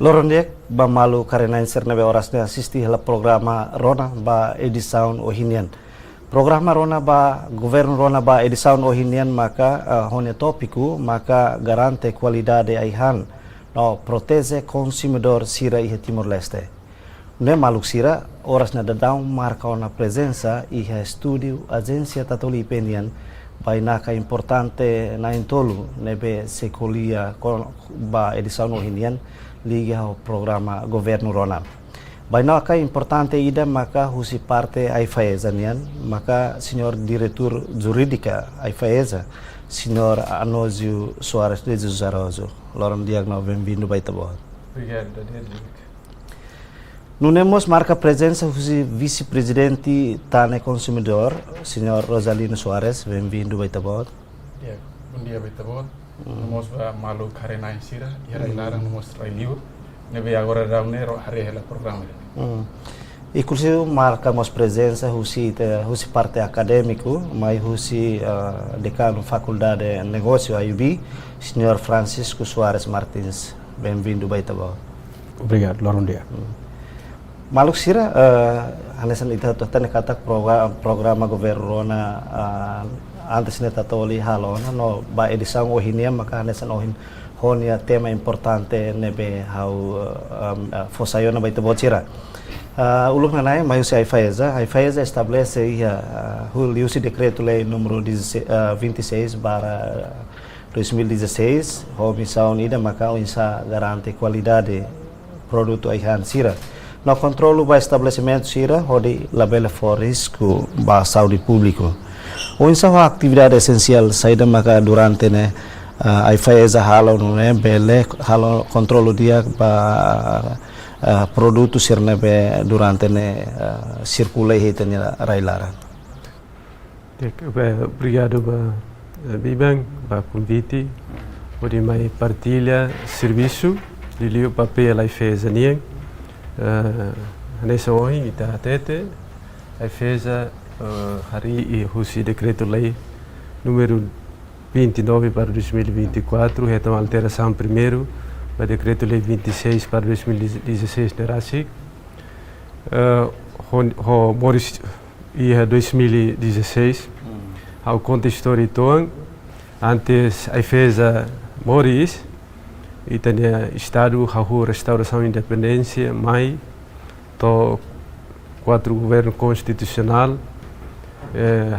Lorondek ba malu karena inserne be orasne assisti hela programa Rona ba edição ohinian. Programa Rona ba governo Rona ba edição ohinian maka hone tópico maka garante qualidade aihan no protege consumidor sira e Timor-Leste. Ne maluk sira orasna dadão marca ona presença e estúdio agência tatoli penian bainaka importante na intolu nebe sekolia ba edição ohinian liga ao programa governo Rona. Bainaka importante ida maka husi parte AIFAESA nian maka senhor diretor jurídica AIFAESA senhor Anósio Soares de Zaroso. Loram diagno bem-vindo baitabo. Obrigado, Nunemos marca presença husi vice-presidente Tane Consumidor, senhor Rosalino Soares, bem-vindo baitabo. Bom dia baitabo. Nós malu karena sira era ilara nós trailiu nebe agora raune hari hela programa. Inclusive marcamos presença husi parte acadêmico, mas husi decano faculdade de negócio AUB, senhor Francisco Soares Martins, bem-vindo baitabo. Obrigado, Loron dia. Maluk sira hanesan ita tane kata programa governo Rona antes neta toli halona no ba edição ohinia maka hanesan ohin honia tema importante nebe hau fosayona baita bocira uluk nanai mayu se AIFAESA estabelece o decreto-lei número 26/2016 ho missão ida maka insa garante qualidade produto aihan sira no controlo ba estabelecimento sira hodi labela for risco ba saúde público. O insa atividade essencial saída maka durante ne AIFAESA halo ne bele halo controlo dia ba produto sirne be durante ne circula hitanya railara. Obrigado Bibang ba convite pode mai partilha serviço de lio papel AIFAESA niang nessa hoje ita tete AIFAESA hari e husi decreto-lei número 29/2024, então alteração primeiro para decreto-lei 26/2016 nerasi ho Boris ia 2016 ao contexto então antes AIFAESA Boris itania estado hau restauração independência mai to 4 governo constitucional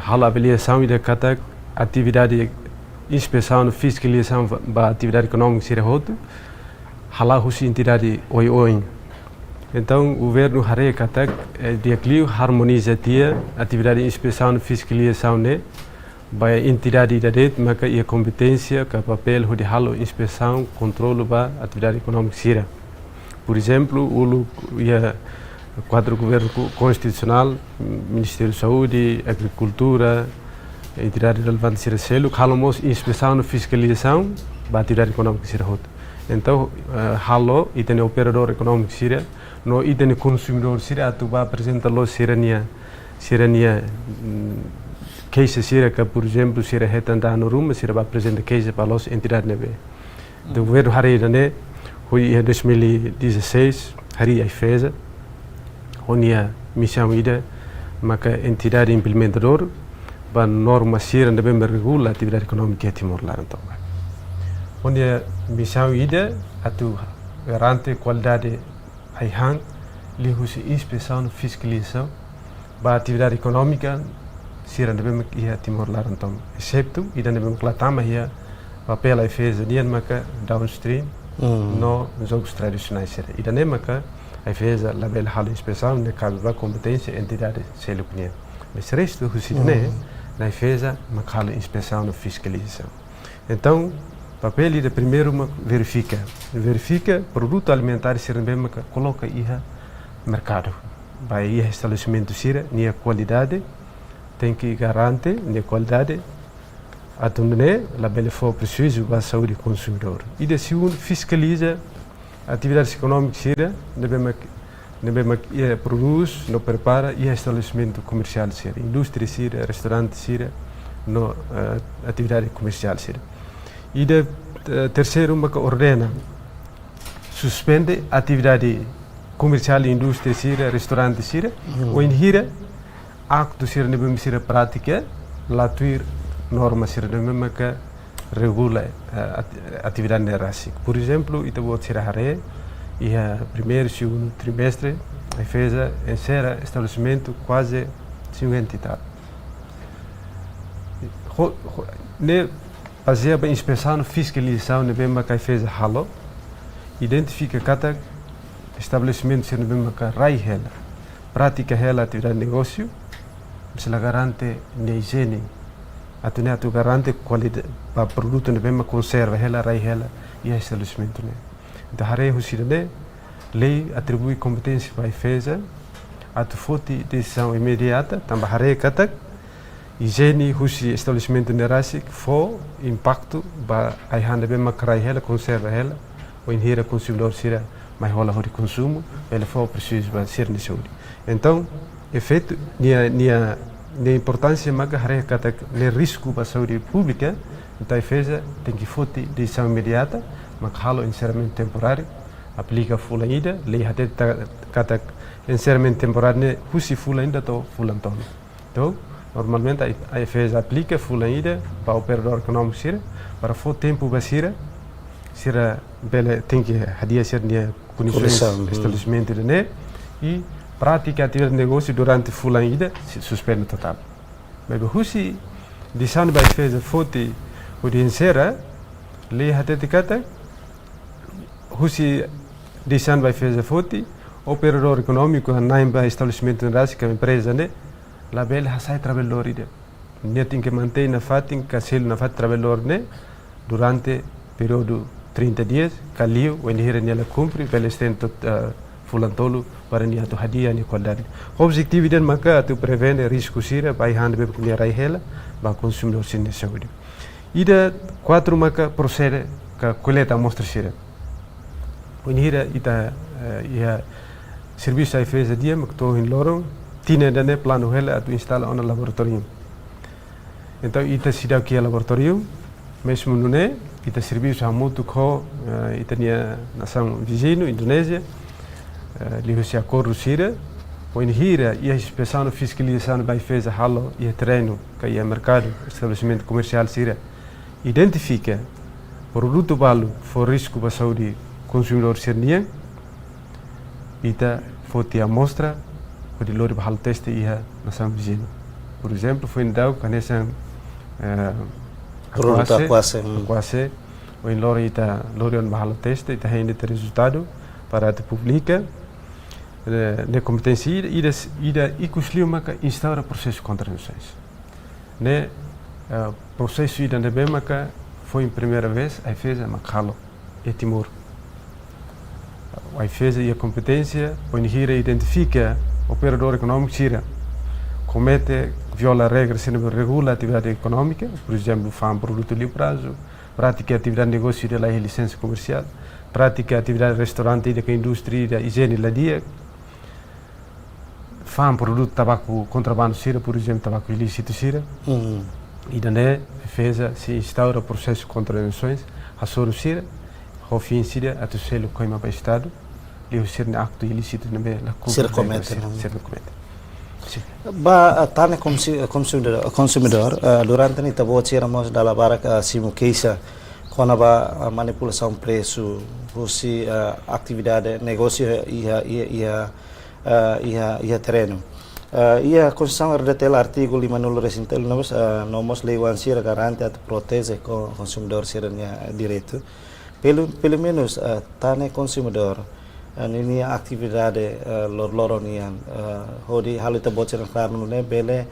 hal avaliação e kata atividade inspeção fiscalização ba atividade econômica sira hotu hala husi entidade oi então o governo hare kata diaklio harmoniza tia atividade inspeção fiscalização ne ba entidade dadet maka ia competência ka papel hodi halo inspeção controle ba atividade econômica sira por exemplo o ia quadro governo constitucional, Ministério da Saúde, Agricultura, entidade relevante sira selo, halomos inspeção e fiscalização, ba atividade econômica sira hot. Então, halo itene operador econômico sira, no itene consumidor sira atu ba apresenta lo sirania case sira que por exemplo sira hetanda no rumo sira ba apresenta case para los entidade nebe. Do governo hari ne, hui 2016 hari AIFAESA honia missão ida maka entidade implementador ba norma sira nebe regula atividade econômica de Timor-Leste então honia missão ida atu garante qualidade aihan lihusi inspeção fiscalização ba atividade econômica sira nebe ia Timor-Leste então excepto ida nebe klatama ia papel AIFAESA dian maka downstream no jogos tradicionais sira ida ne maka AIFAESA label hal inspeção ne cabe competência entidade selucnia mas resto husine na AIFAESA makal inspeção e fiscalização então papel de primeiro verifica produto alimentar sira bem coloca iha mercado vai iha estabelecimento sira nia qualidade tem que garante nia qualidade atundne label for preciso ba saúde consumidor e de segundo fiscaliza atividades econômicas sira nebe produz no prepara e estabelecimento comercial sira indústria sira restaurante sira no atividade comercial sira e de terceiro ordena suspende atividade comercial, indústria sira, restaurante sira, ou hira acto sira nebe sira prática, latuir norma sira nebe que regula atividade nerástica. Por exemplo, ita vou sira hare, primeiro e segundo trimestre, a fez encerra estabelecimento quase 50 e tal. Ne baseia inspeção, fiscalização, ne bem que fez halo, identifica cada estabelecimento se ne bem que rai hela, prática hela atividade negócio, se la garante ne higiene, atu garante qualidade para produto ne bem conserva hela rai hela e estabelecimento ne. Então hare husira ne lei atribui competência para a defesa, atu foti decisão imediata, também hare katak higiene husi estabelecimento nerasik fo impacto ba ai hande bem makrai hela conserva hela ou inhira consumidor sira mais rola hori consumo ele fo preciso ba ser ni saúde. Então efeito nia importância maga hare katak ne risco ba saúde pública, então a defesa tem que foti decisão imediata, mas halo encerramento temporário aplica fula ida lei hade katak encerramento temporário ne husi fula ainda to fulan tono. Então normalmente a defesa aplica fula ida para o operador econômico sira para for tempo basira sira bele tem que hadia ser nia condições estabelecimento de ne e prática atividade de negócio durante fula ida suspende total. Mas husi decisão da defesa foti o de encerra lei hade kata husi decisão da defesa foti operador econômico naimba estabelecimento de empresa ne la belle hasai trabalhador ide ne tem que manter na fatin caselo na fat trabalhador ne durante período 30 dias calio when here nela cumpre belle stento fulantolo para ni atu hadia ni qualidade objetivo den maka tu prevene risco sira by hand be kunia rai hela ba consumidor sin saúde ida 4 maka procede ka coleta amostra sira when here ita ia serviço ai fez a dia mak to in loro tinha dane plano hela atu instala on laboratorium. Então ita sida que laboratorium mesmo nune ita serviço hamutu ko ita nia nação vizinho Indonésia liho se acordo sira poin hira ia inspeção fiscalização vai fez a halo ia treino que ia mercado estabelecimento comercial sira identifica produto balo for risco para saúde consumidor sirnia ita foti amostra de lori bahal teste ia nação vizinho. Por exemplo, foi indau kanesa quase o em lori ita lori on bahal teste ita ainda ter resultado para a publica ne competência ida ikuslio maka instaura processo contra nações. Ne processo ida ne bem maka foi em primeira vez a defesa makalo e Timor. A defesa e a competência põe hira identifica operador econômico sira comete viola regras sendo regula atividade econômica, por exemplo, faz produto de prazo, prática atividade de negócio de lei licença comercial, prática atividade restaurante da indústria da higiene la dia, faz produto tabaco contrabando sira, por exemplo, tabaco ilícito sira, e daí defesa se instaura processo contra nações, a soro sira, ao fim sira, a terceiro coima para o Estado, e o ser acto ilícito na ser comete. Ba tane consumidor durante ni tabo tiramos dalla baraka simu keisa kona ba manipulação preço você atividade negócio ia terreno ia Constituição RDTL artigo 50 recintel nomos lei wansira garante at protege consumidor sirnya direito pelo menos tane consumidor ini atividade lor nian hodi hal itu bocor karena ne bele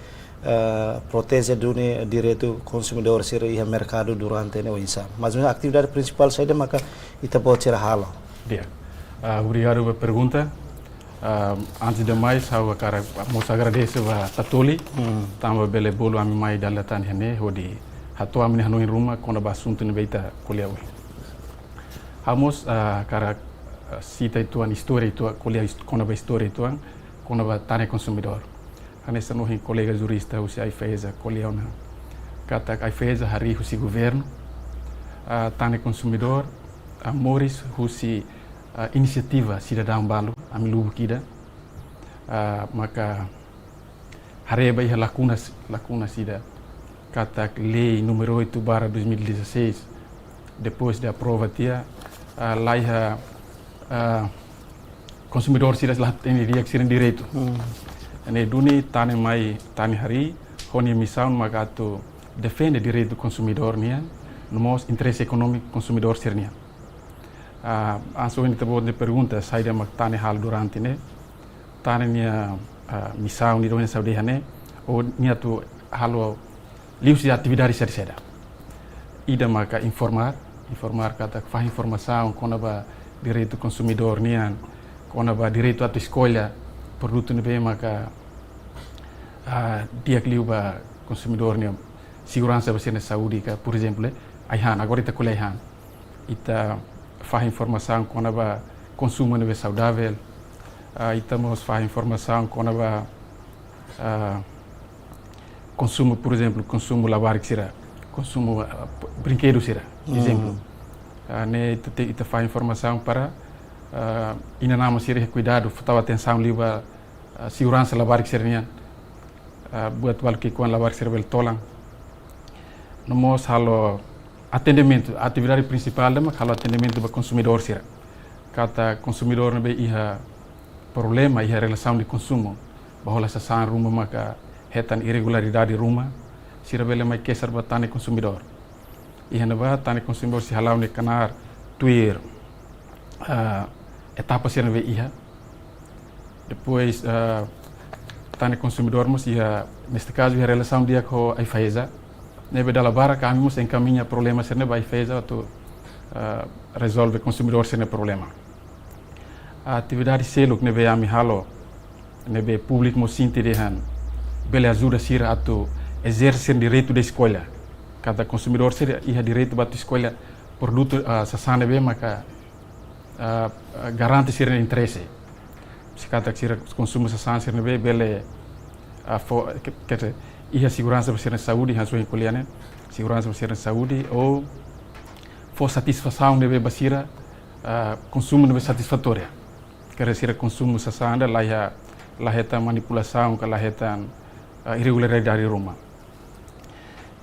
protege dunia direito consumidor sira ia mercado durante ne winsa mas a atividade principal saída maka ita bocor halo dia obrigado pela pergunta antes de mais eu quero mos agradecer a Tatoli tamba bele bolo ami mai dalatan hene hodi hatu ami hanu in rumah quando basunto ne beita kuliah hamos cara cita itu an história itu kuliah quando ba história itu an quando ba tane consumidor anessa no colega jurista o se ai fez a kuliah na kata ai fez a hari o governo tane consumidor a Morris o se inisiativa cidadão balu ami lubu kida maka hareba iha lacuna sida kata lei número 8/2016 depois da prova tia lá iha consumidor sida lah tem reaksi direito ane duni tani hari honi missão maka tu defende direito do consumidor nia no interesse econômico consumidor sernia answer ini tabo de pergunta saída mak tani hal durante ne tani nia missão ni dona saudi hane ou nia tu halo lius de atividade seda ida maka informar kata faz informação quando ba direito do consumidor nia quando ba direito à escolha produto ne maka dia que ba consumidor nia segurança você na saúde ka por exemplo aihan agora ita colhe aihan ita faz informação quando ba consumo ne saudável ita mos faz informação quando ba consumo por exemplo consumo lavar que será consumo brinquedos será exemplo ne ita faz informação para ina nama sirih cuidado falta atenção liba segurança lavar que será buat balki com lavar servel tolang nomos halo atendimento atividade principal dama halo atendimento do consumidor sira kata consumidor ne be iha problema iha relação de consumo bahwa sasan rumah maka hetan irregularidade rumah sira bele mai kesar batane consumidor iha ba tane consumidor si halau ne kanar tuir etapa sira be iha depois tane consumidor mas iha neste caso iha relação dia com a ifeza nebe dalla bara kami mus encaminha problema serne ba ifeza atau resolve consumidor serne problema a atividade seluk nebe ami halo nebe público mo sinti dehan bele ajuda sira atau exercer direito de escolha cada consumidor sira iha direito batu escolha produto sasana be maka garante sira interesse se kata sira consumo sasana sira be bele kete iha segurança sira saúde han sua colhane segurança sira saúde ou for satisfação nebe basira consumo nebe satisfatória quer sira consumo sasana lá heta manipulação que lá heta irregularidade rumah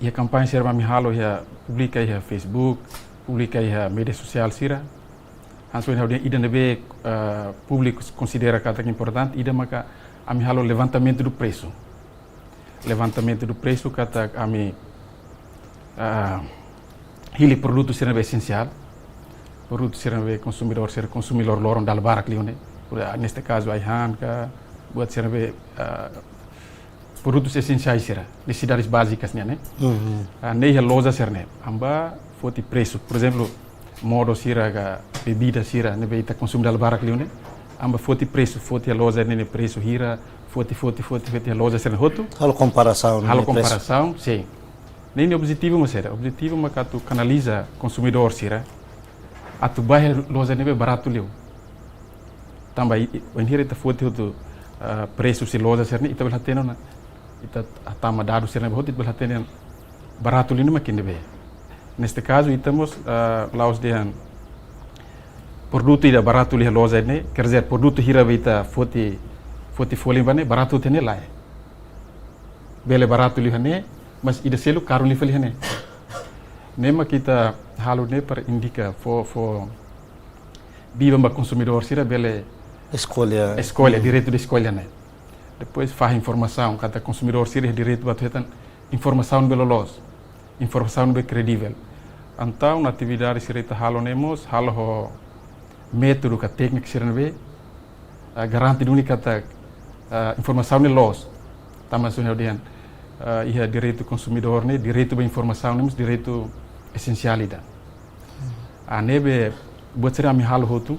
ia campanha sira mami halo ia publica ia Facebook publica ia media sosial sira hanso ina ida nebe público considera kata que importante ida maka ami halo levantamento do preço kata ami hili produto sira be essencial produto sira be consumidor loron dal barak lione neste caso aihan ka buat sira be produtos essenciais sira necessidades básicas né nei loja serne amba foti preço por exemplo modo sira ga bebida sira ne beita consumo dal barak lione amba foti preço foti a loja ne preço hira foti a loja serne hoto halo comparação sim nem objetivo mas era objetivo maka tu canaliza consumidor sira atu bairro loja ne be barato liu também hira ta foti hoto preço se loja serne ita bela tenona ita atama dado serne hoto bela tenen barato liu makin be neste caso estamos laos de produto ida barato li loja ne quer dizer produto hira vita foti folha bane barato tene lá bele barato li hane mas ida selo caro li fali hane nema kita halu ne para indica for biba ba consumidor sira bele escolha direito de escolha ne depois faz informação cada consumidor sira direito batu informação belo los informação bem credível então na atividade sira halo nemos halo método ka técnica sira be garante duni kata informação ne los tama sunyo dian iha direito consumidor ne direito ba informação nemos direito essencialidade nebe buat sira mi halo hotu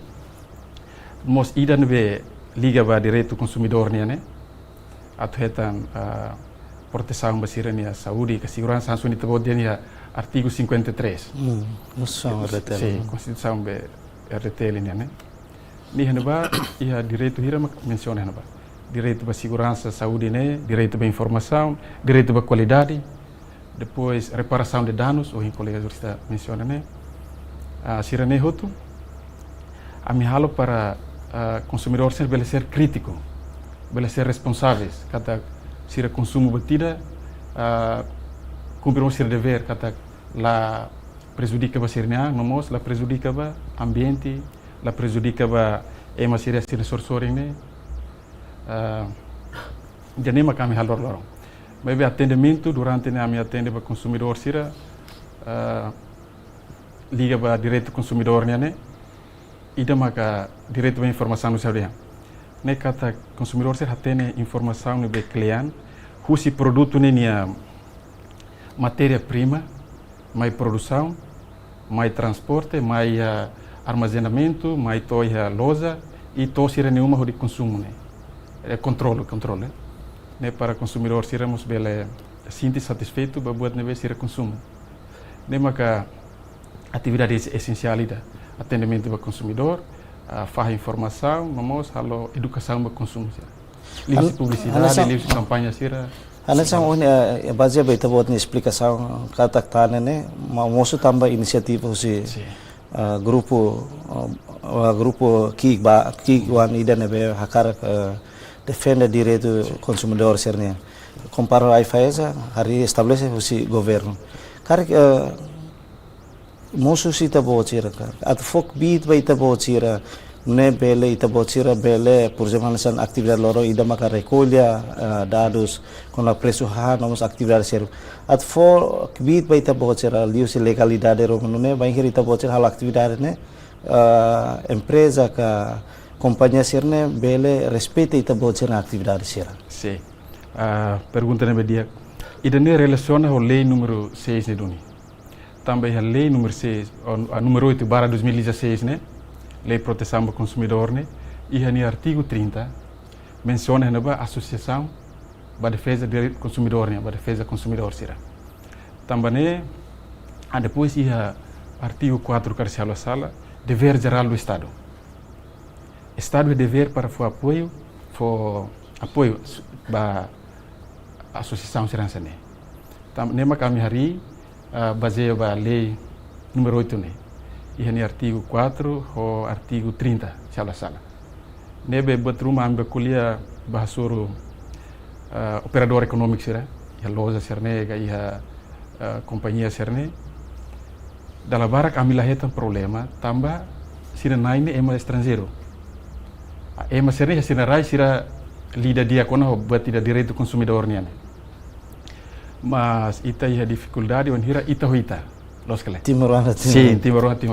mos ida nebe liga ba direito consumidor ne atau hetan proteção basira nia saúde e segurança hanso ni tabo dia artigo 53 Constituição RTL sim constituição be RTL né ni hanba ia direito hira menciona hanba direito ba segurança saúde né direito ba informação direito ba qualidade depois reparação de danos o colega jurista menciona né sira ne hotu me halo para consumidores ser crítico, ser responsáveis, kata sira consumo batida, cumprir o dever, kata la prejudica ba sirnya, nomos la prejudica ba ambiente, la prejudica ba ema sira sorsoring ne, jadi mak kami halor lorong. Mas atendimento durante a minha atende para consumidor sira liga para direito consumidor né ida maka direito para informação no seu dia né kata consumidor sira tem informação no be cliente se produto né matéria prima mais produção mais transporte mais armazenamento mais toia loja e to sira nenhuma de consumo né é controle né para consumidor seremos bele sinti satisfeito ba buat nebe sira consumo né maka atividade essencial ida atendimento para consumidor faz informação vamos halo educação para consumo livre publicidade livre campanha sira Anasang baseado bem buat ni explicação kata tane né moço também iniciativa si grupo ki wan ida nebe hakar defende direito consumidor sernya comparo a FAESA hari estabelece o governo cara moço si tabo tira cara at fok bit vai tabo tira ne bele tabo tira bele por exemplo san atividade loro ida maka recolha dados com a preço ha nomos atividade ser at fok bit vai tabo tira lius legalidade ro ne vai hiri tabo tira hal atividade ne empresa ka companhia sirne bele respeita ita bocena atividade sira. Sim. Pergunta na media. Ida ne relaciona com lei número 6 ne doni. Também a lei número 6, a número 8 barra 2016 né, lei proteção do consumidor né, e no artigo 30 menciona na associação para defesa do direito do consumidor né, para defesa do consumidor sira. Também depois ia artigo 4 carcial sala dever geral do Estado. Estado é dever para o apoio da associação serança né. Nema kami hari baseia ba lei número 8 né. E no artigo 4 ou artigo 30 sala. Nebe batruma ambe kuliah bahasuru operador econômico será, a loja serne e a companhia serne. Dalam barak amila hetan problema tambah sira naine ema estrangeiro. Ema serne sira rai sira lida dia kona buat tidak direito consumidor nian. Mas ita ia dificuldade on hira ita hoita los kale. Timor-Leste. Sim, Timor-Leste.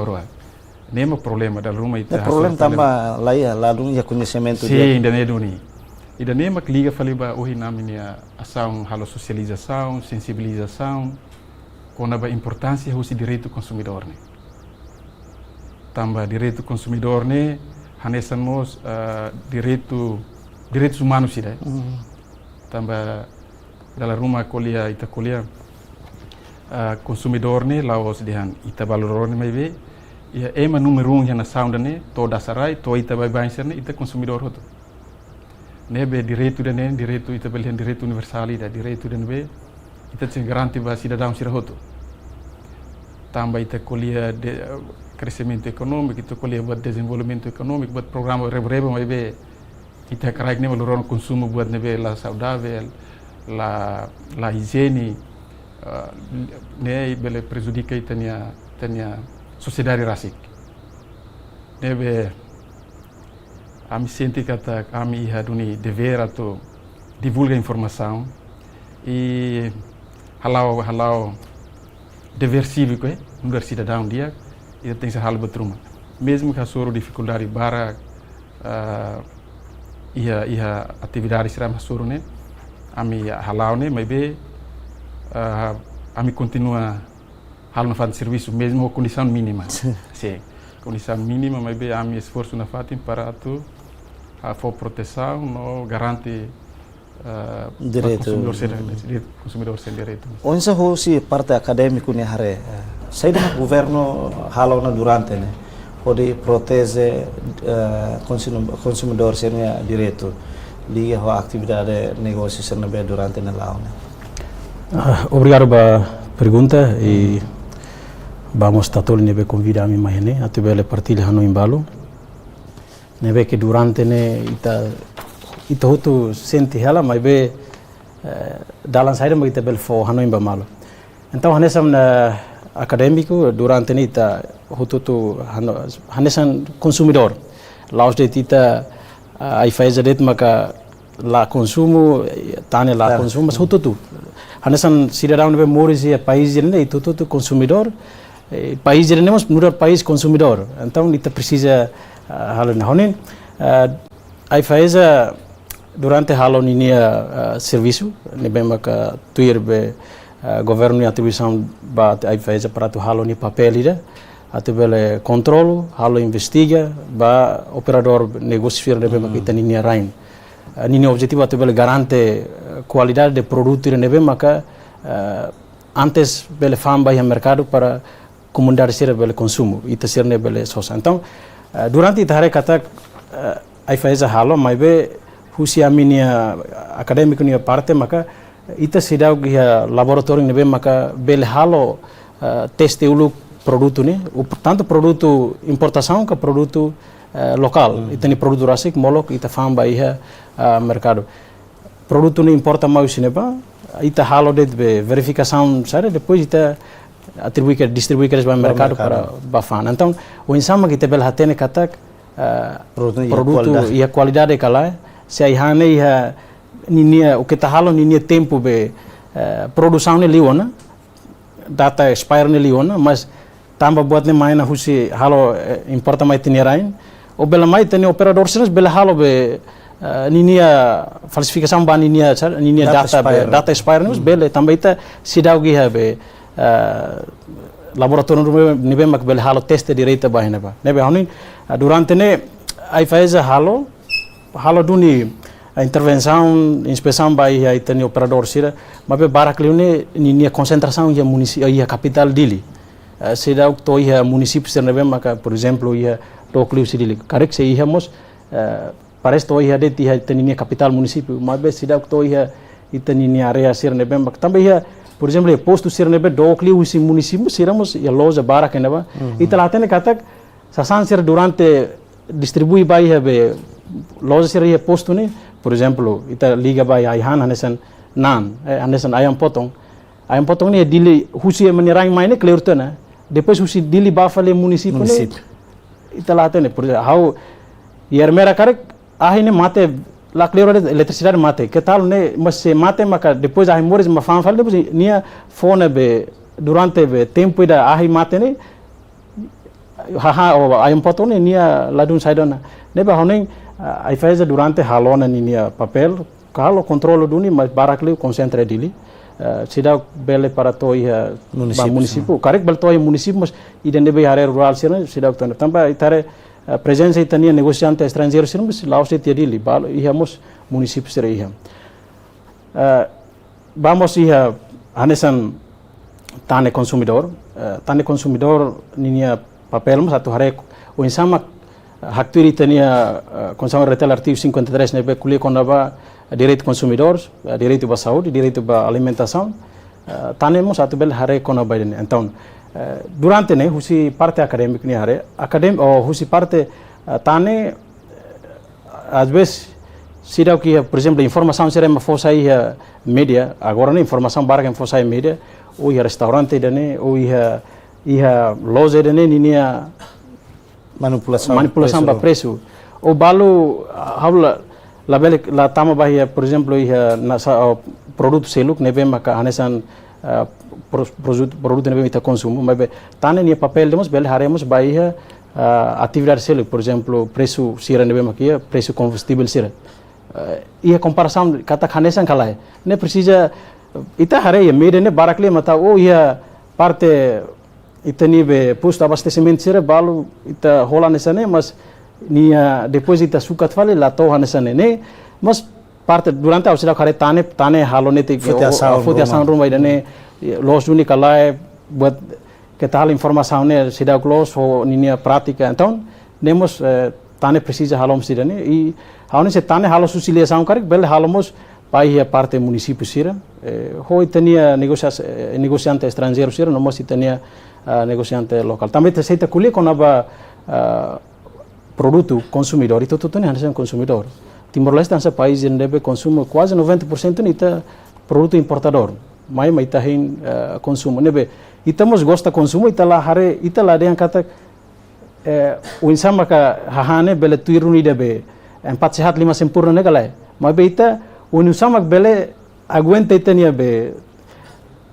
Nema problema da rumah ita. Problema tambah laia lalu ya conhecimento dia. Sim, da doni. Ida nema que liga faliba hoje namanya ação halo socialização, sensibilização com a importância do direito do consumidor né. Tambah direito do consumidor né, hanesamos direitos humanos sih deh. Tambah dalam rumah kuliah ita kuliah consumidor né, laos dihan ita valor né mai ia ema número 1 yang sound né, to dasarai to ita bai bai né, ita consumidor hoto. Nebe direito né, direito ita belian direito universal ida direito dan be ita tem garanti ba cidadão sira hoto. Tambah ita kuliah crescimento econômico, ita kuliah buat desenvolvimento econômico, buat programa reba mai be ita karaik ne valor consumo buat nebe la saudável, la higiene ne bele prejudica ita tenia sociedade rasik. Nebe ami senti kata kami iha duni dever atau divulga informação e halau dever cívico no cidadão dia e tem que hal betruma mesmo que a soro dificuldade bara iha atividade será soro né ami halau né mas be ami continua hal na faz serviço mesmo com condição mínima sim condição mínima mas be ami esforço na fatin para tu a proteção no garante direito consumidor sem direito. Onde se parte acadêmico ne hare sai do governo halau na durante ne pode protege consumidor sem direito liga a atividade negócio sem durante ne lau ne. Obrigado pela pergunta e vamos estar todos nebe convidar a mim mais né a teve partilha no embalo nebe que durante ne ita hutu senti hela mai be dalam saída mas ita bel fo hanoim ba malo. Então hanesam na acadêmico durante ne ita hutu tu hanesan consumidor. Laos de ita ai faz det maka la consumo tane la consumo mas hutu tu. Hanesan cidadão nebe moris e país ne ita hutu tu consumidor. País ne mas murar país consumidor. Então ita precisa halo na honin ai faz durante halo ninia serviço nebe maka tuir be governo e atribuição ba ai faz para tu halo ni papel ida até bele controlo halo investiga ba operador negócio nebe maka ita ninia rain ninia objetivo até bele garante qualidade de produto nebe maka antes bele famba e mercado para comunidade ser bele consumo ita ser ne bele sosa. Então durante ita hare kata ai faz halo mai be husi aminia acadêmico nia parte maka ita sidaugia laboratório nebe maka bele halo teste ulu produto ne tanto produto importação que produto local ita ni produto rasik molok ita famba iha mercado produto ne importa mais sineba ita halo de verificação sabe depois ita atribui que distribui que para mercado para bafan. Então o insama que te bel hatene katak produto e a qualidade kala se ai hane ia ninia o que tá halo ninia tempo be produção ne liona data expire ne liona mas tamba buat ne mai na husi halo importa mai tinerain o bela mai tene operador senas bela halo be ninia falsificação ba ninia data expire ne bela tamba ita sidau gi habe laboratório nebe mak bel halo teste direita ba neba nebe honin durante ne ai faz halo duni intervenção inspeção ba ia tene operador sira mabe barak leune ninia concentração ia município ia capital dili sida to ia município ser nebe mak por exemplo ia tokliu sidili karek se ia mos parece to ia de ia tene capital município mabe sida to ia itani area ser nebe mak também ia por exemplo, posto ser nebe dokli usi município seramos e loja bara que neba e talatene katak sasan ser durante distribui bai habe loja ser ia posto ne por exemplo ita liga bai ai han hanesan nan hanesan ayam potong ne dili husi menirang maine cleartena depois husi dili bafale município ne ita latene por how yer mera karek ahine mate la clear eletricidade mate que tal ne mas se mate maka depois ai mores ma fan fal depois nia fone be durante be tempo da ai mate ne haha o ai potong ne nia ladun saidona ne ba honen ai faz durante halona nia papel kalau controlo duni mas barakli concentra dili sida bele para toia município karek bel toia município mas idende be área rural sida tamba itare presença itania negociante estrangeiro sirmos laos e tiadili balo ihamos município ser iham vamos iha hanesan tane consumidor ninia papel mas satu hari o insama hakturi tania consumidor retail artigo 53 nebe kulie konaba direito consumidor direito ba saúde direito ba alimentação tane mas satu bel hari konaba ini então durante ne husi parte acadêmica ne hare ou husi parte tane às vezes sida que por exemplo informação será uma força aí mídia agora ne informação barca força aí mídia ou ia restaurante dane ou ia loja dane ninia manipulação ba preço ou balo habla la tama bahia por exemplo ia produto seluk neve maka hanesan produto nebe ita consumo mas tane nia papel demos bel haremos baia atividade selo por exemplo preço sira nebe makia preço combustível sira ia comparação kata hanesan kalai ne precisa ita hare mede ne barakle mata o ia parte ita nive posto abastecimento sira balo ita rola nesane mas nia depois ita sukat fale la to hanesane ne mas parte durante a hare tane halone te fotiação rumah idane los duni kalai buat que tal informação ne sida close ou ninia prática então nemos tane precisa halom sida ne e haone se tane halo susiliação karek bel halomos pai parte município sira hoi tenia negociante estrangeiro sira no mos tenia negociante local também te seita kulie konaba produto consumidor itu tudo nem hansa consumidor. Timor-Leste é um país que deve consumo quase 90% nita produto importador. Mai ita hin consumo nebe. Itamos gosta consumo ita lá hare ita lá de kata o insama ka hahane bele tuiru ni debe 4 sehat 5 sempurna negalai. Mai be ita o insama bele aguenta ita ni be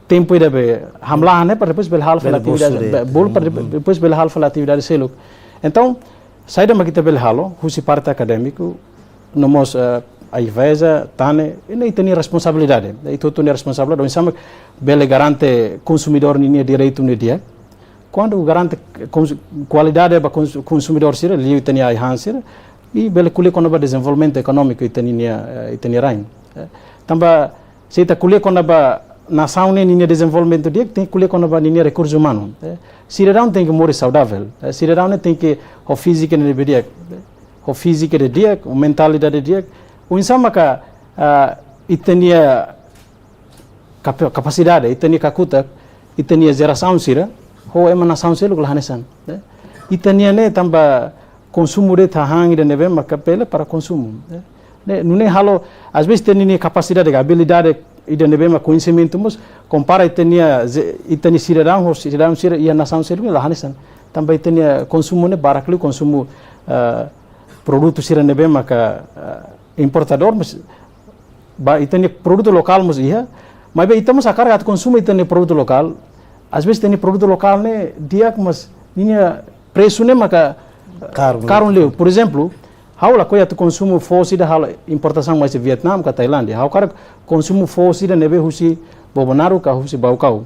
tempo debe hamlahane para depois bele hal fala atividade bol para depois bele hal fala atividade seluk. Então saída ma kita bele halo husi parte acadêmico nomos a IVESA, TANE, e tem responsabilidade. Itu tem responsabilidade. Então, sama bele garante consumidor ni direito ni dia. Quando garante qualidade para consumidor sira, li tem a enhancer e bele kule quando ba desenvolvimento econômico tem rain. Tamba se ta kule quando ba nação ni desenvolvimento dia tem kule quando ba ni recursos humanos. Cidadão tem que morrer saudável. Cidadão tem que o físico ni dia. O físico de dia, o mentalidade de dia. O insama ka itania capacidade, itania kakuta, itania geração sira, ho emanação sira gulahanesan. Itania ne tamba consumo de tahang de neve makapela para consumo. Nune halo às vezes tenia capacidade, habilidade ide neve ma conhecimento mas compara itania cidadão sira ia nação sira gulahanesan. Tamba itania consumo ne barakli consumo produto sira neve maka importador mas itani produto local mas ia mas be itamos a carga de consumo itani produto local às vezes tem produto local ne dia mas ninha preço ne maka caro leu por exemplo haula coia de consumo fosse da hala importação mais de Vietnam ka Tailândia hau cara consumo fosse da neve husi Bobonaro ka husi Baucau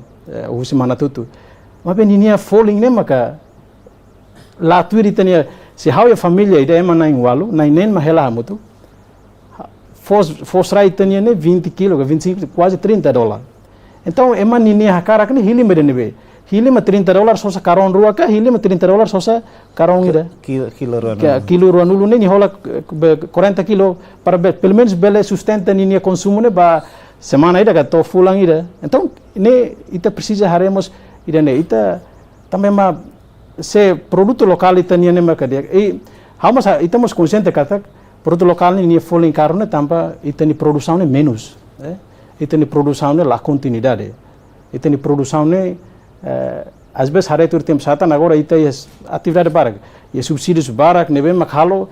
husi Manatutu mas be ninha falling ne maka lá tuiri tania se hau a família ida ema na ingualo na inen mahela mutu Fos rai tenia ne 20 kg, 25, quase $30. Então, ema nini hakara kini hilima de nebe. Hilima $30 sosa karon rua ka, hilima $30 sosa karon ida. Kilo rua nulu ne hola 40 kg para pelo menos bele sustenta nini consumo ne ba semana ida ka to fulang ida. Então, ne ita precisa haremos ida ne ita também ma se produto local ita ne makadia. E hamos estamos consciente kata produto local ni folin caro tampa itani produção menos itani produção la continuidade itani produção às vezes hare tur tempo satan agora ita atividade barak e subsídios barak nebe makhalo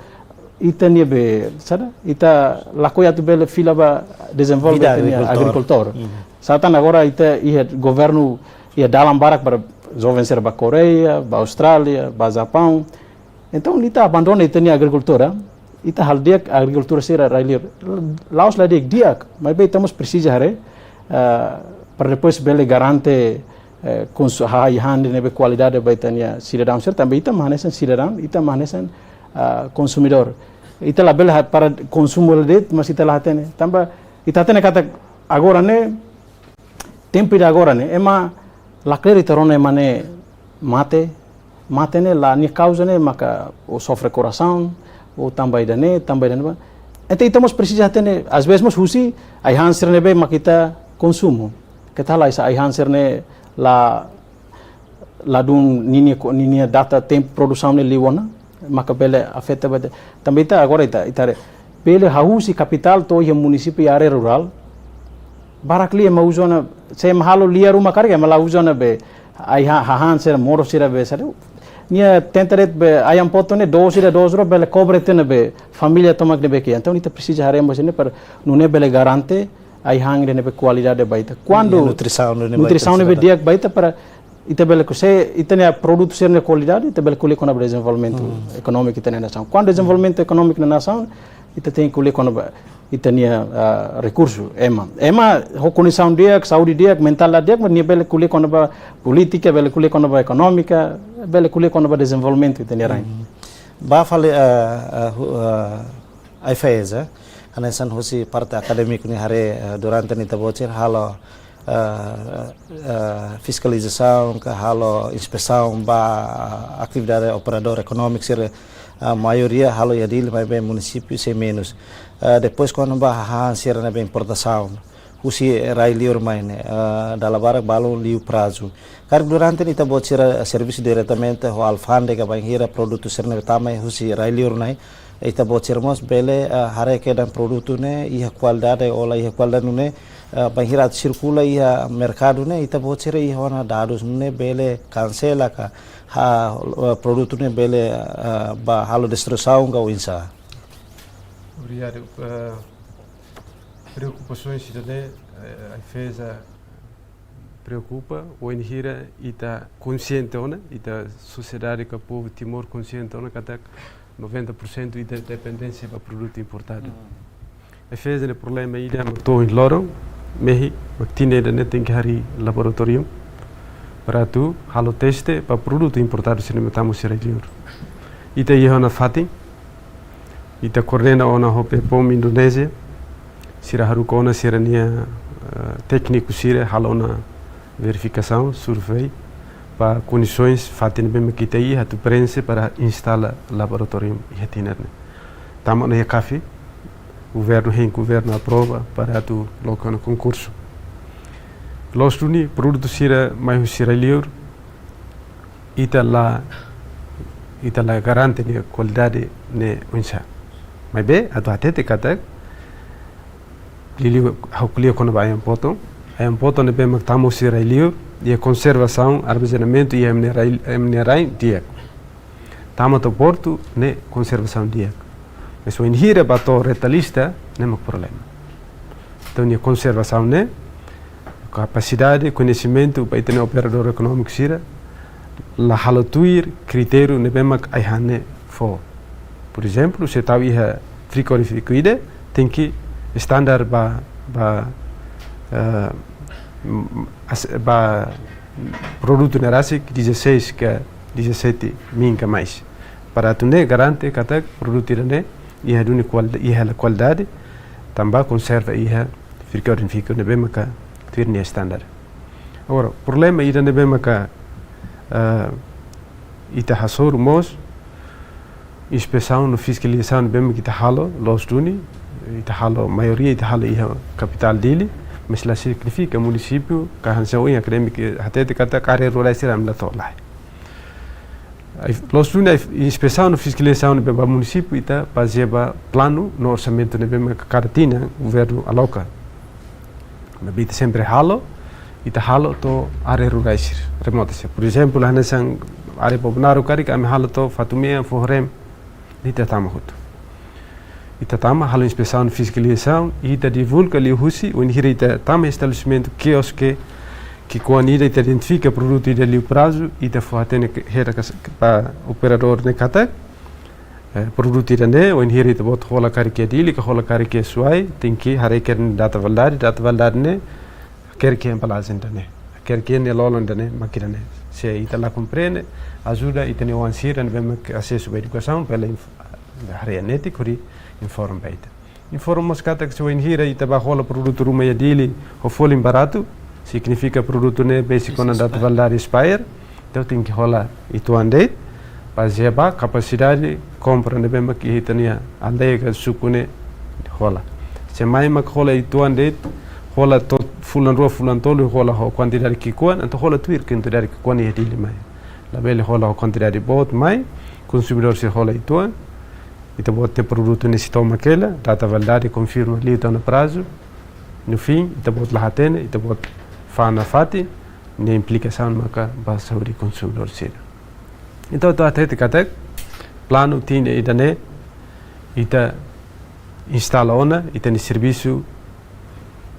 itani be sada ita lakoya tu bele fila ba desenvolve agricultor satan agora ita governo ia dalam barak para jovens ser ba Coreia ba Austrália ba Japão então ita abandona itani agricultura ita hal dia agricultura sira railir laos la dia mas bem estamos precisa hare para depois bele garante com high hand nebe qualidade baitania cidadão ser também ita manesan cidadão ita manesan consumidor ita la bele para consumo de mas ita la tene tamba ita tene kata agora ne tempo de agora ne ema la clarita rona emane mate ne la ni causa ne maka o sofre coração ou também dane. Então estamos precisando ter às vezes mas husi ai hanser nebe makita consumo. Que tal essa ai hanser ne la dun nini data tempo produção ne liwana makabele afeta bade. Também tá agora ita pele hausi capital to ia município área rural. Barakli ma uzona se mahalo lia rumah karga mala uzona be ai hanser moro sira be sare nia tentaret be ayam potone dos ro bele cobre tene be família tomak ne be que então ita precisa haremos ne para nune bele garante ai hang ne be qualidade baita quando nutrição ne be dia baita para ita bele se ita ne produto ser ne qualidade ita bele kule com desenvolvimento econômico ita ne nação quando desenvolvimento econômico na nação ita tem kule com ita nia recurso ema reconhecção dia saúde dia mental dia mas nia bele kule com política bele kule com econômica bele kule com desenvolvimento ita nia ba fale ai feza anesan hosi parte acadêmico ni hare durante ni tabocir halo fiscalização que halo inspeção ba atividade operador econômico ser a maioria halo ya dil vai bem município sem menos depois quando ba ser na bem importação usi rai liur maine dala barak balon liu prazo kar durante ita bocira serviço diretamente ho alfandega banhira produto serne tamai husi rai liur nai ita bocirmos bele hare ke dan produto ne ia qualidade ola ia qualidade ne banhira circula ia mercado ne ita bocira ia hona dados ne bele cancela ka ha produto ne bele ba halo destruição ga insa. Obrigado. Preocupações também a FESA preocupa o enhira ita consciente ona ita sociedade que o povo Timor consciente ona que 90% ita dependência para produto importado. A FESA o problema ida matou em loro mehi maktine da tem que hari laboratório para tu halo teste para produto importado se não estamos serelhor. Ita ia na fatin ita coordena ona hope pom Indonésia sira haruko ona sira nia técnico sira halona verificação survey para condições fatin bem que aí hatu prensa para instalar laboratório e tinar tamo na café governo aprova para tu local no concurso los tuni produto sira mais sira liur ita la garante de qualidade ne unsa mas be atu atete kata lili haukulia kono ba ayam poto ne be maktamo sira liur e a conservação armazenamento e minerai dia tamo to porto ne conservação dia mas o inhira bato retalista nem é problema então a conservação né capacidade conhecimento para ter operador econômico sira la halotuir critério ne bemak ayhane fo por exemplo se tahu iha frigorifico tem que standar ba produto nerasik 16 ke 17 minka mais para tu ne garante kata produto ne iha duni qualidade tamba conserva iha frigorifico ne bemaka tuirni standard agora problema ida ne bemaka ita hasor mos inspeção no fiscalização bem que ita halo los duni ita halo maioria ita halo iha capital dele mas lá significa município que hansa em acadêmico até kata carreira rural siram la tola los duni inspeção no fiscalização bem município ita baseia plano no orçamento ne bem cartina governo aloca mas ita sempre halo ita halo to are rurais remote por exemplo hana sang are pobnaru kari kami halo to fatumia forem ita tama hut ita tama halo inspeção fiscalização ita divulga li husi o inhira ita tama estabelecimento quiosque que quando ita identifica produto ida li prazo ita fatene hera pa operador ne kata produto ida ne o inhira ita bot hola kari ke dili ka hola kari ke suai tinki hare ken data validade ne quer que empalazenta né quer que ne lolonda né makira né se ita la compreende ajuda ita ne wansira ne bem acesso à educação pela área net kuri informa baita informa kata que se inhira ita ba hola produto ruma dili ho folim barato significa produto ne basic na data validade expire então tem que rola itu ande para ba capacidade compra ne bem que ita ne ande que sukune rola se mai mak rola itu ande rola tot fulan tolu rola ho quantidade que quan então rola tuir quantidade que quan é dele mai la bele rola ho quantidade bot mai consumidor se rola itu ita bot produto nesse toma aquela data validade confirma ali tá no prazo no fim ita bot la hatene ita bot fana fati ne implicação maka ba saúde consumidor se então to até kata plano tinha ida ne ita instala ona ita ne serviço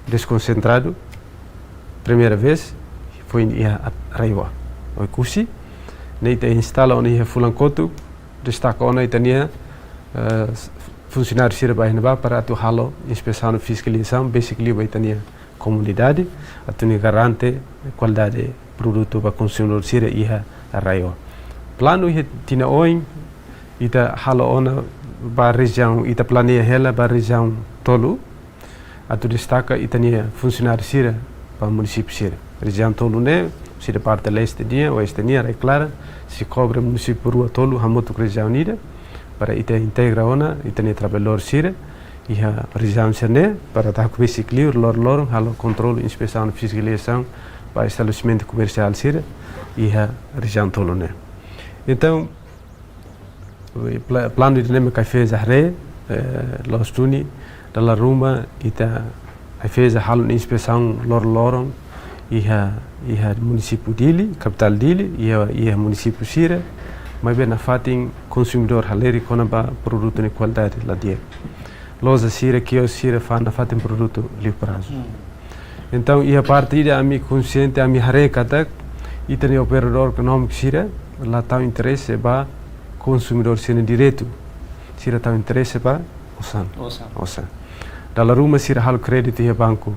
desconcentrado primeira vez foi em Raiwa o cursi neita instala ona ia fulankotu destaca ona itania funcionário sirba ainda para tu halo inspeção fiscalização basically vai itania comunidade atuni garante qualidade produto para consumidor sira ia Raiwa plano ia tina oin ita halo ona ba região ita planeia hela ba região tolu atu destaca itania funcionário sira para município sira região tolu ne sira parte leste dia oeste dia é clara se cobra município rua tolu hamoto região nida para ita integra ona itania trabalhador sira a região Serne para dar com esse clear lor halo controle inspeção e fiscalização para estabelecimento comercial sira e a região Tolone. Então plano de nema fez a re los tuni da Roma ita fez a halo inspeção lor e a município Dili capital Dili e a município Sira mas bem na fatin consumidor haleri konaba produto de qualidade lá dia loja Sira que eu Sira fa na fatin produto livre prazo. Então e a partir a mi consciente a mi hare katak itani operador econômico Sira lá tá o interesse ba consumidor sira direto Sira tá o interesse ba osan da Roma Sira halo crédito e banco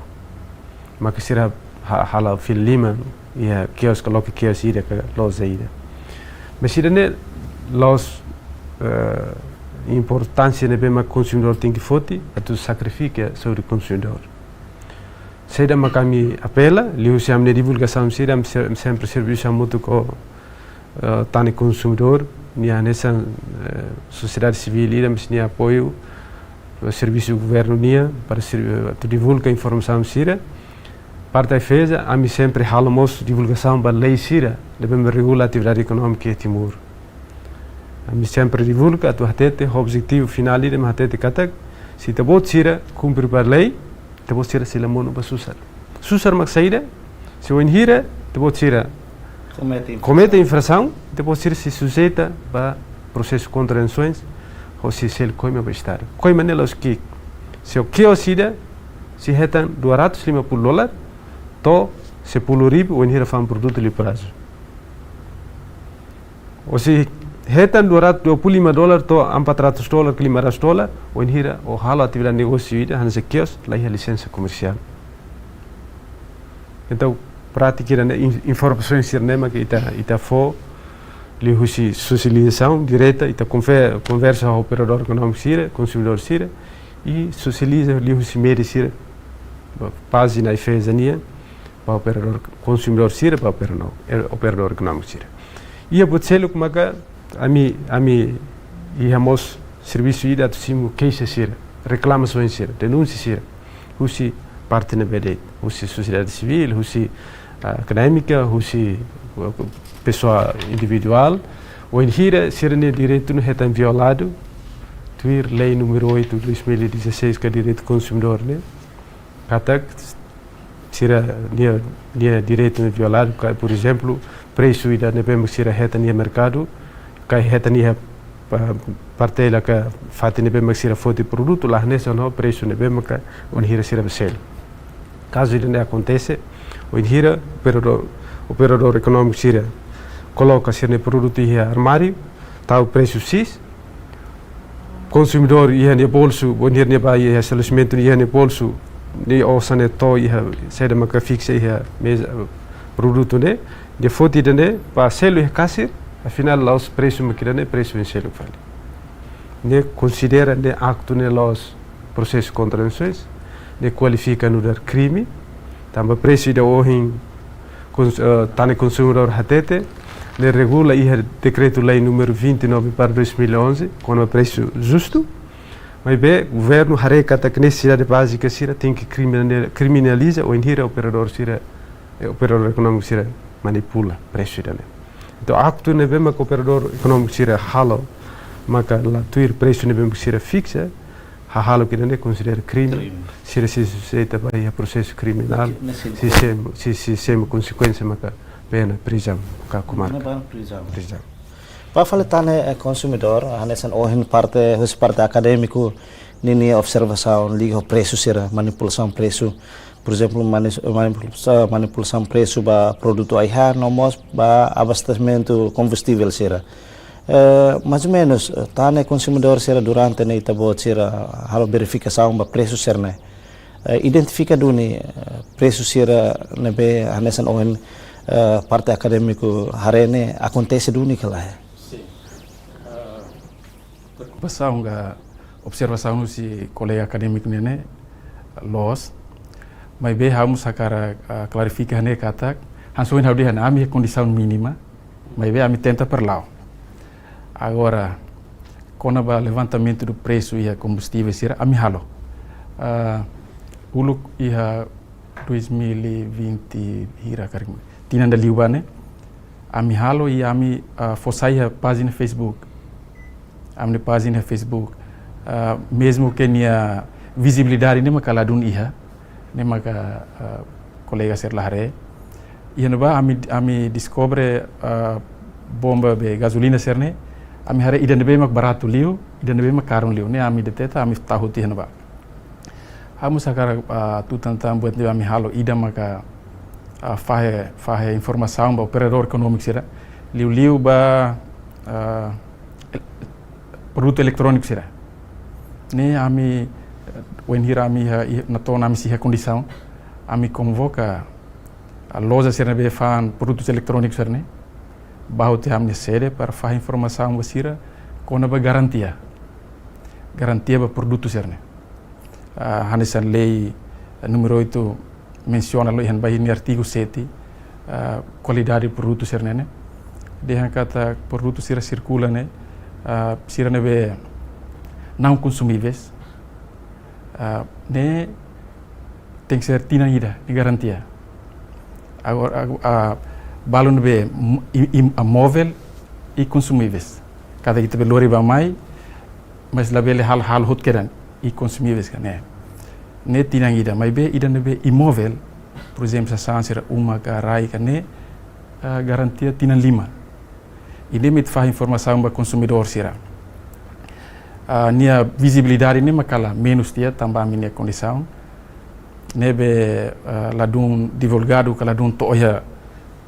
mas Sira hala fil lima e a kiosco local kiosco Sira que loja ida. Mas Sira ne los importância de bem consumidor tem que foti a tu sacrifica sobre consumidor. Seida makami apela, liu siam ne divulgação Sira sempre serviço muito com tani consumidor, nia nessa sociedade civil ida mas nia apoio serviço do governo nia para tu divulga informação Sira. Parte da FESA, a mim sempre halamos divulgação da lei Sira, de bem regular a atividade econômica em Timor. A mim sempre divulga, tu hatete, o objetivo final de hatete katak, se te bot Sira cumprir a lei, te bot Sira se lamono para susar. Susar mak saída, se o enhira, te bot Sira comete infração, te bot Sira se sujeita para processo de contravenções, ou se ele coima para estar. Coima nelas que, se o que o Sira, se retam $250, to $10,000 o enhira fan produto li prazo. O se retan $225 to $400 que $500 o enhira o halo atividade negócio ida hanse kios lá a licença comercial. Então prática da informações sirnema que ita fo li husi socialização direta ita conversa ao operador econômico Sira, consumidor Sira e socializa li husi media Sira página e fezania para operador consumidor Sira para operador econômico Sira. E a botselo como que a mi íamos serviço ida tu simu queixa Sira, reclamações Sira, denúncia Sira, husi parte na BD, husi sociedade civil, husi acadêmica, husi pessoa individual, o enhira Sira ne direito não é tão violado, tuir lei número 8 de 2016 que é direito consumidor né. Katak Sira nia direito violado, por exemplo, preço ida nebem Sira reta nia mercado, kai reta nia partela que fati nebem Sira foto produto lá nessa não preço nebem que onhira Sira besel. Caso isso não acontece, onhira operador econômico Sira coloca Sira produto em armário, tá o preço X, consumidor ia no bolso, onhira ne vai estabelecimento ia no bolso de osane to ia seda maka fixa ia mesa produto né de foto né para selo casir afinal lá os preços makira né preço em selo vale né considera né acto né los processos contravenções né qualifica no dar crime também preço de ohin tane consumidor hatete né regula ia decreto lei número 29 para 2011 com o preço justo. Mas bem, o governo harekata que necessidade básica Sira tem que criminaliza ou enhira operador Sira, operador econômico Sira manipula preço né. Então acto ne bem que operador econômico Sira halo, maka lá tuir preço ne bem Sira fixa, halo que ne considera crime, Sira se sujeita para processo criminal, se sem consequência maka pena prisão, ka comarca. Prisão. Para falar tane consumidor, hanesan ohin parte acadêmico, nini observação, liga o preço Sira, manipulação preço, por exemplo, manipulação preço para produto aiha, nomos para abastecimento combustível Sira. Mais ou menos, tane consumidor Sira durante ne itabot Sira, halo verificação para preço Sira ne. Identifica duni preço Sira nebe hanesan ohin parte acadêmico harene acontece duni que lá. Preocupação a observação se colega acadêmico nene los mas bem vamos sacar clarificar né kata hansuin haudi han ami condição mínima mas bem ami tenta per lá agora com o levantamento do preço e a combustível Sira ami halo uluk iha 2020 hira karing tinanda liubane ami halo e ami fosai a página Facebook, ami página Facebook, mesmo que nia visibilidade nem makala dun iha, nem maka colega ser lahare, e nova ami descobre bomba be gasolina serne, ami hare idan be mak barato liu, idan be mak karun liu, ne ami deteta ami tahu ti nova. Amu sakara tu tantam buat ami halo idan maka fahe informação ba operador econômico será liu ba produto eletrônico será ne ami when hira ami na tona ami siha condição ami convoca a loja será be fan produtos eletrônicos será ne baute amne sede para fahe informação ba sira kona ba garantia ba produto será ne hanesan lei número 8 menciona lo ihan bahini artigo 7 qualidade do produto sernene dehan kata produto sira circula ne sira nebe não consumíveis ne tem que ser tinangida de garantia agora balon be móvel e consumíveis cada kita belori ba mai mas labele hal hot kedan e consumíveis né ne tinangida mas be ida nebe imóvel por exemplo sa sira uma garai ne garantia tinan 5 e limit fa informação ba consumidor sira nia visibilidade ne makala menos dia tambah minha condição nebe ladun divulgado kala dun toya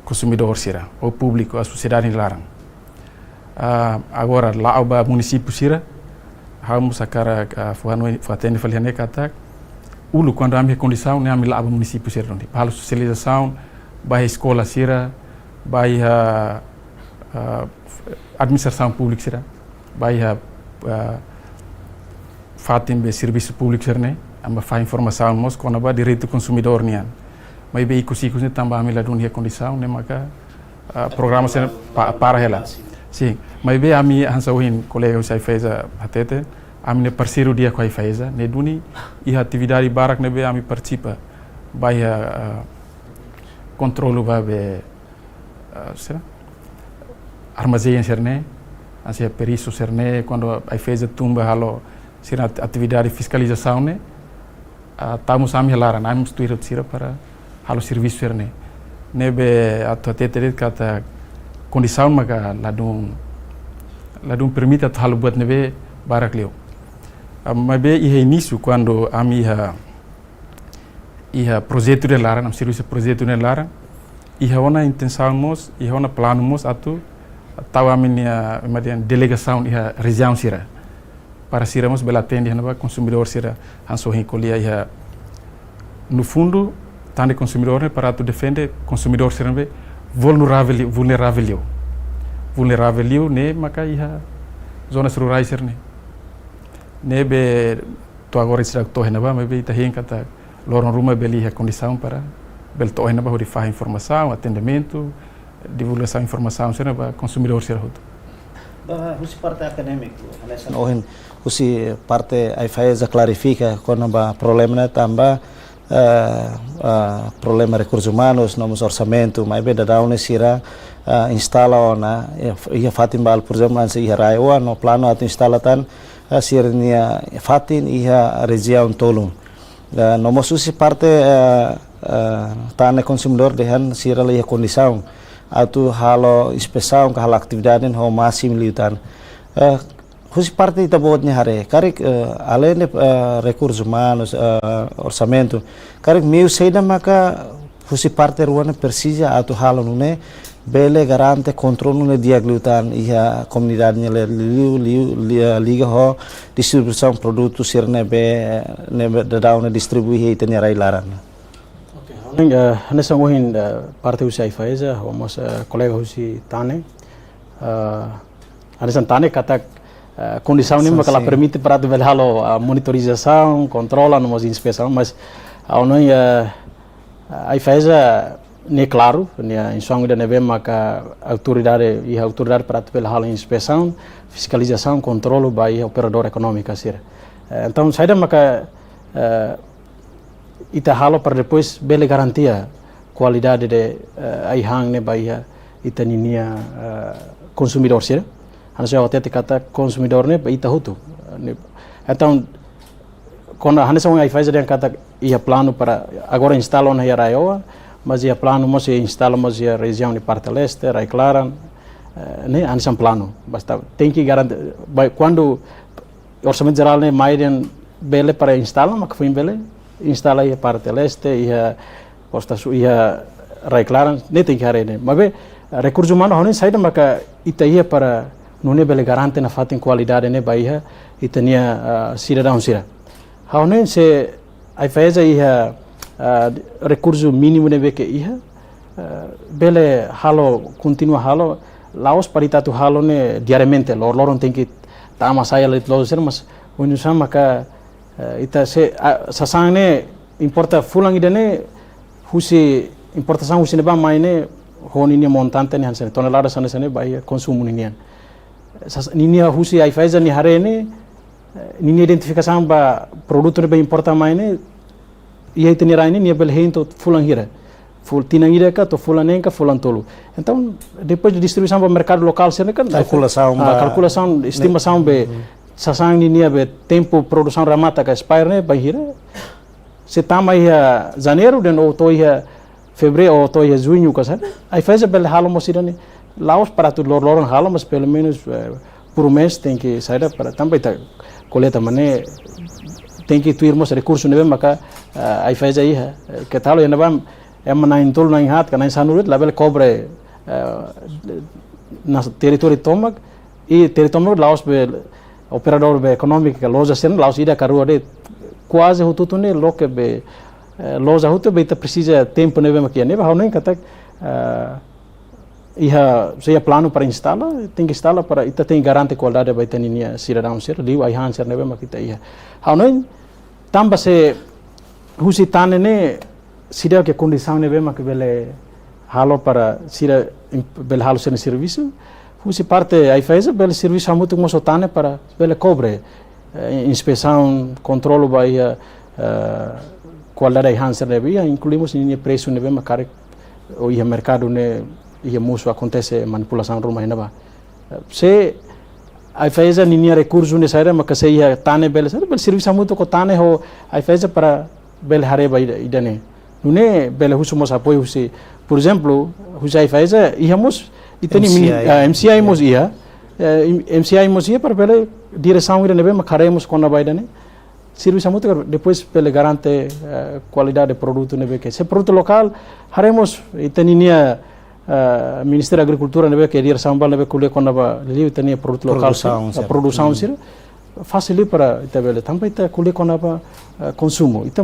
consumidor sira o público a sociedade larang agora lá o município sira vamos sakara fatene faliane kata ulu quando a minha condição né a minha labo município ser onde para socialização vai escola sira vai administração pública sira vai fatim be serviço público ser né amba fa informação mos quando ba direito consumidor nian mas be ikusikus ne tambah a minha dunia condição né maka programa ser para ela sim mas be a minha hansaohin colega usai fez a hatete amne parceiro dia quai faiza ne duni e atividade barak ne be ami participa vai controlo va be será armazém serne assim perisso serne quando ai fez a tumba halo será atividade de fiscalização ne estamos a me lara nós tuir sira para halo serviço serne ne be atotete kata condição maga ladum permite at halo buat ne be barak leu mas be ia início quando a minha projeto de lara nam serviço projeto de lara ia ona intenção mos ia ona plano mos atu tahu a minha delegação ia região sira para sira mos bela tende na consumidor sira hanso recolher ia no fundo tande consumidor para tu defender consumidor sira be vulnerável ne maka ia zonas rurais sira ne be to agora será to henaba mas be ita hen kata loron rumah beli a condição para bel to henaba hori fa informação atendimento divulgação informação será para consumidor será hoto husi parte acadêmico alesan ohin husi parte ai faz clarifica quando ba problema tamba problema recursos humanos nomos orçamento mas be da daune sira instala ona ia fatimbal por exemplo anse ia raiwa no plano at instalatan sirnia fatin ia região tolum nomos husi parte tane consumidor dehan sira ia condição atu halo inspeção halo atividade no máximo liutan husi parte ita botnya hare karik além recursos humanos orçamento karik meu seida maka husi parte ruana precisa atu halo nune bele garante control nune diaglutan ia comunidade liga ho distribuição produtos sirne be da dauna distribuir itanya rai laran. Nessa mohin parte usai faiza, vamos colega usi tane, nessa tane kata condição nenhuma que ela permite para tu ver a monitorização, controla, não mais inspeção, mas ao não aí faiza nem claro, nem insong da neve maka autoridade para tu ver a inspeção, fiscalização, controle by operador econômico sir. Então sai da maka ita halo para depois bele garantia qualidade de aihang ne baia ita ninia consumidor sira hanse até kata consumidor ne ita hutu então quando hanse um faz yang kata ia plano para agora instalam na Raioa mas ia plano mas ia instala mas ia região de parte leste Rai Claran ne hanse plano basta tem que garantir quando orçamento geral ne maiden bele para instalar mas foi bele instala ia parte leste ia Costa Sul ia Rai Claran ne tem que harene mas recursos humanos honen saída maka ita ia para nune bele garante na fatin qualidade ne baia itania cidadão sira honen se ai faz ia recurso mínimo ne que ia bele halo continua halo laos paritatu halo ne diariamente loron tem que tama saya lit lo ser mas unusan maka ita se sasang ne importa fulang idane husi importação husi ne ba maine honi montante ne hansen tonelada sana sana baia consumo nian ninia husi ai faz ni hare ne ninia identificação ba produto ne ba importa maine ia iteni raine nia bel hento fulang hira full tinang ira ka to fulanenka fulan tolo então depois de distribuição para o mercado local sendo kan calculação estimação be sasang ninia be tempo produção ramata ka expire ne ba hira se tama ia janeiro den ou to ia fevereiro ou to ia junho ka sabe aí faz bel halo mosirani laos para tu loron halo mas pelo menos por mês tem que sair para também tá coleta mané tem que tu irmos recurso nebe maka aí faz aí que tal ia nabam nain tol nain hat kanai sanurit label cobre na território tomak e território laos be operador be econômico que loja sen laos ida carua de quase hututu ne loke be loja hutu be ta precisa tempo nebe makia nebe hau nem kata ia seja plano para instalar tem que instalar para ita tem garante qualidade vai ter ninia cidadão ser liu ai han ser nebe makita ia hau nem tamba se husi tane ne sida que condição nebe mak bele halo para sida bele halo ser serviço husi parte ai faz bele serviço muito como sotane para bele cobre inspeção controle vai qualidade han ser nebe incluímos ninia preço nebe makare o ia mercado ne ia muso acontece manipulação rumah neba se ai faz ninia recurso ne saira makase ia tane bele serviço muito ko tane ho ai faz para bele hare vai idane nune bele husumos apoio husi por exemplo husai faz íamos itani MCI mos ia MCI mos ia para bele direção ira nebe makaremos com a baidane serviço muito depois bele garante qualidade de produto nebe que se produto local haremos itani nia Ministério da Agricultura nebe que direção bal nebe kule com a liu itani produto local a produção sira facilita para itabele também ita kule com a consumo ita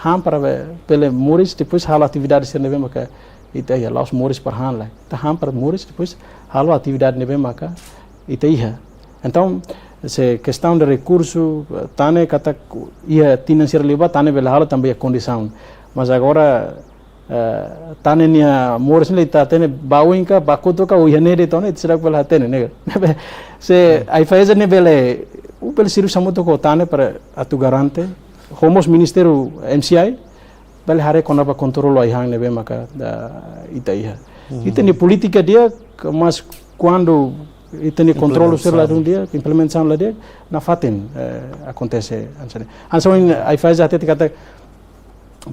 ham para pele muris depois halo atividade ser nebe maka ita ia laos muris para han lá ita ham para muris depois halo atividade nebe maka ita ia então se questão de recurso tane kata ia financeiro liba tane bela halo também a condição mas agora tane nia muris le ita tene bauinka bakutoka o ia nere tone será bela tene ne se ai faz ne bele o bele siru samuto ko tane para atu garante homos ministério MCI bel hare konaba controlo ai hang nebe maka ita ia ita ni política dia mas quando ita ni controlo ser lá dia implementação lá dia na faten acontece ansane ai faz até kata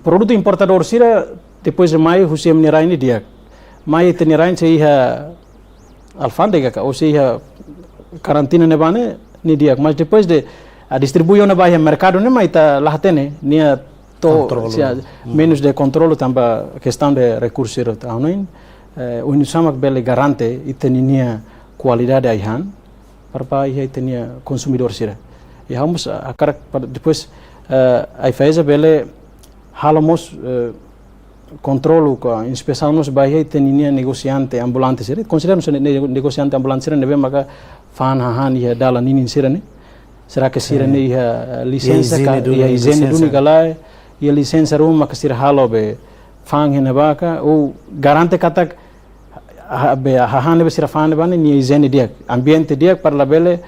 produto importador sira depois de maio husem ni raini dia maio teni rain se ia alfândega ou se ia karantina nebane ni dia mas depois de a distribuição na baia mercado ne maita lahatene nia to menos de controle tamba questão de recursos taonin unisamak bele garante itenia qualidade aihan para ia itenia consumidor sira e vamos a cara depois ai faz bele halamos controlo com inspeção nos baia itenia negociante ambulante sira consideramos negociante ambulante sira nebe maka fan han ia dala ninin sira ne será que sira ne ia licença ia higiene duni galai ia licença rumah que sira halo be fang hena baka ou garante kata be hahan be sira fan bane ni higiene dia ambiente dia para la bele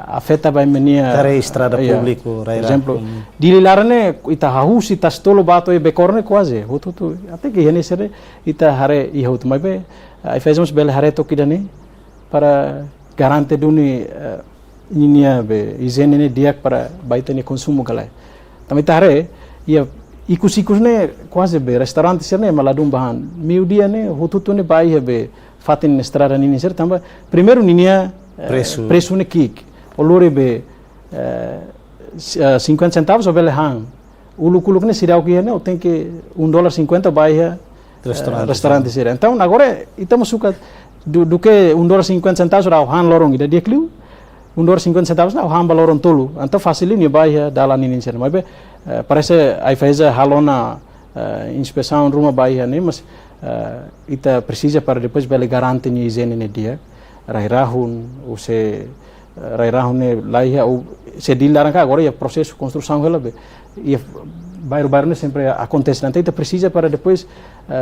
afeta vai menia Tare estrada público, por exemplo di larane ita hahus ita stolo bato e bekorne quase hutu até que hene sere ita hare I hutu mai be ai fazemos bel hare to kidane para garante duni inia be izenene diak para baitane consumo galai também hare ia ikus ne quase be restaurante serne maladum bahan miu dia ne hutu ne bai be fatin estrada nini ser tamba primeiro ninia preço ne kik o lore be 50 centavos o bele hang ulu kuluk ne sirau que ne tem que $1.50 baia restaurante sira então agora estamos suka do que $1.50 rau han lorong ida dia kliu $1.50 na han balorong tolu então facilini baia dalan ini sira mas parece aí faz halona inspeção rumah baia ne mas ita precisa para depois bele garante ni izene ne dia rairahun o se rairahun ne laia o se dilaran cá agora é processo de construção ela e bairro ne sempre acontece então ita precisa para depois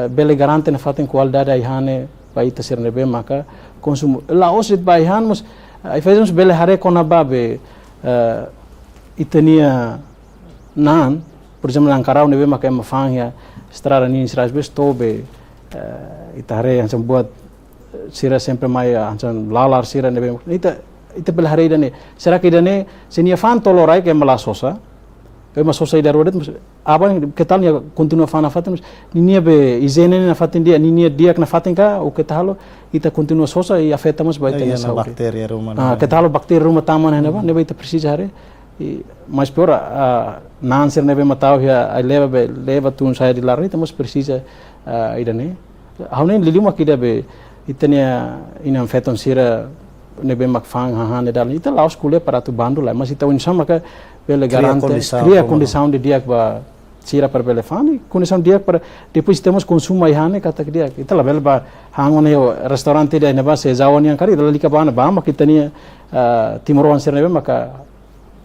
bele garante na fatem qualidade aí hane vai ita ser nebe maka consumo lá osit vai han mas aí fazemos bele hare com ababe itania nan por exemplo Ankara nebe maka mafanya estrada ni sras bestobe ita hare yang buat sira sempre mai ansan lalar sira nebe ita bel hari dane será que dane senia fan tolorai que mala sosa que ma sosa ida rodet abang que tal ya continua fan afaten ninia be izene na faten dia ninia dia na faten ka o que tal ita continua sosa e afetamos vai ter essa bactéria rumah que tal bactéria rumah taman neba ita precisa hare mas pior nan ser nebe matau ya leva tu saya di lari temos precisa idane haunen lilima kida be itania inam feton sira nebe makfang hahan dal ita laos kuliah para tu bandu lah mas ita insam maka bele garante cria condição de dia ba sira para bele fani condição dia para depois temos consumo ihane kata dia ita la bele ba hangon yo restaurante dia neba se zawon yang kari dalika bana ba mak itania timoron sira nebe maka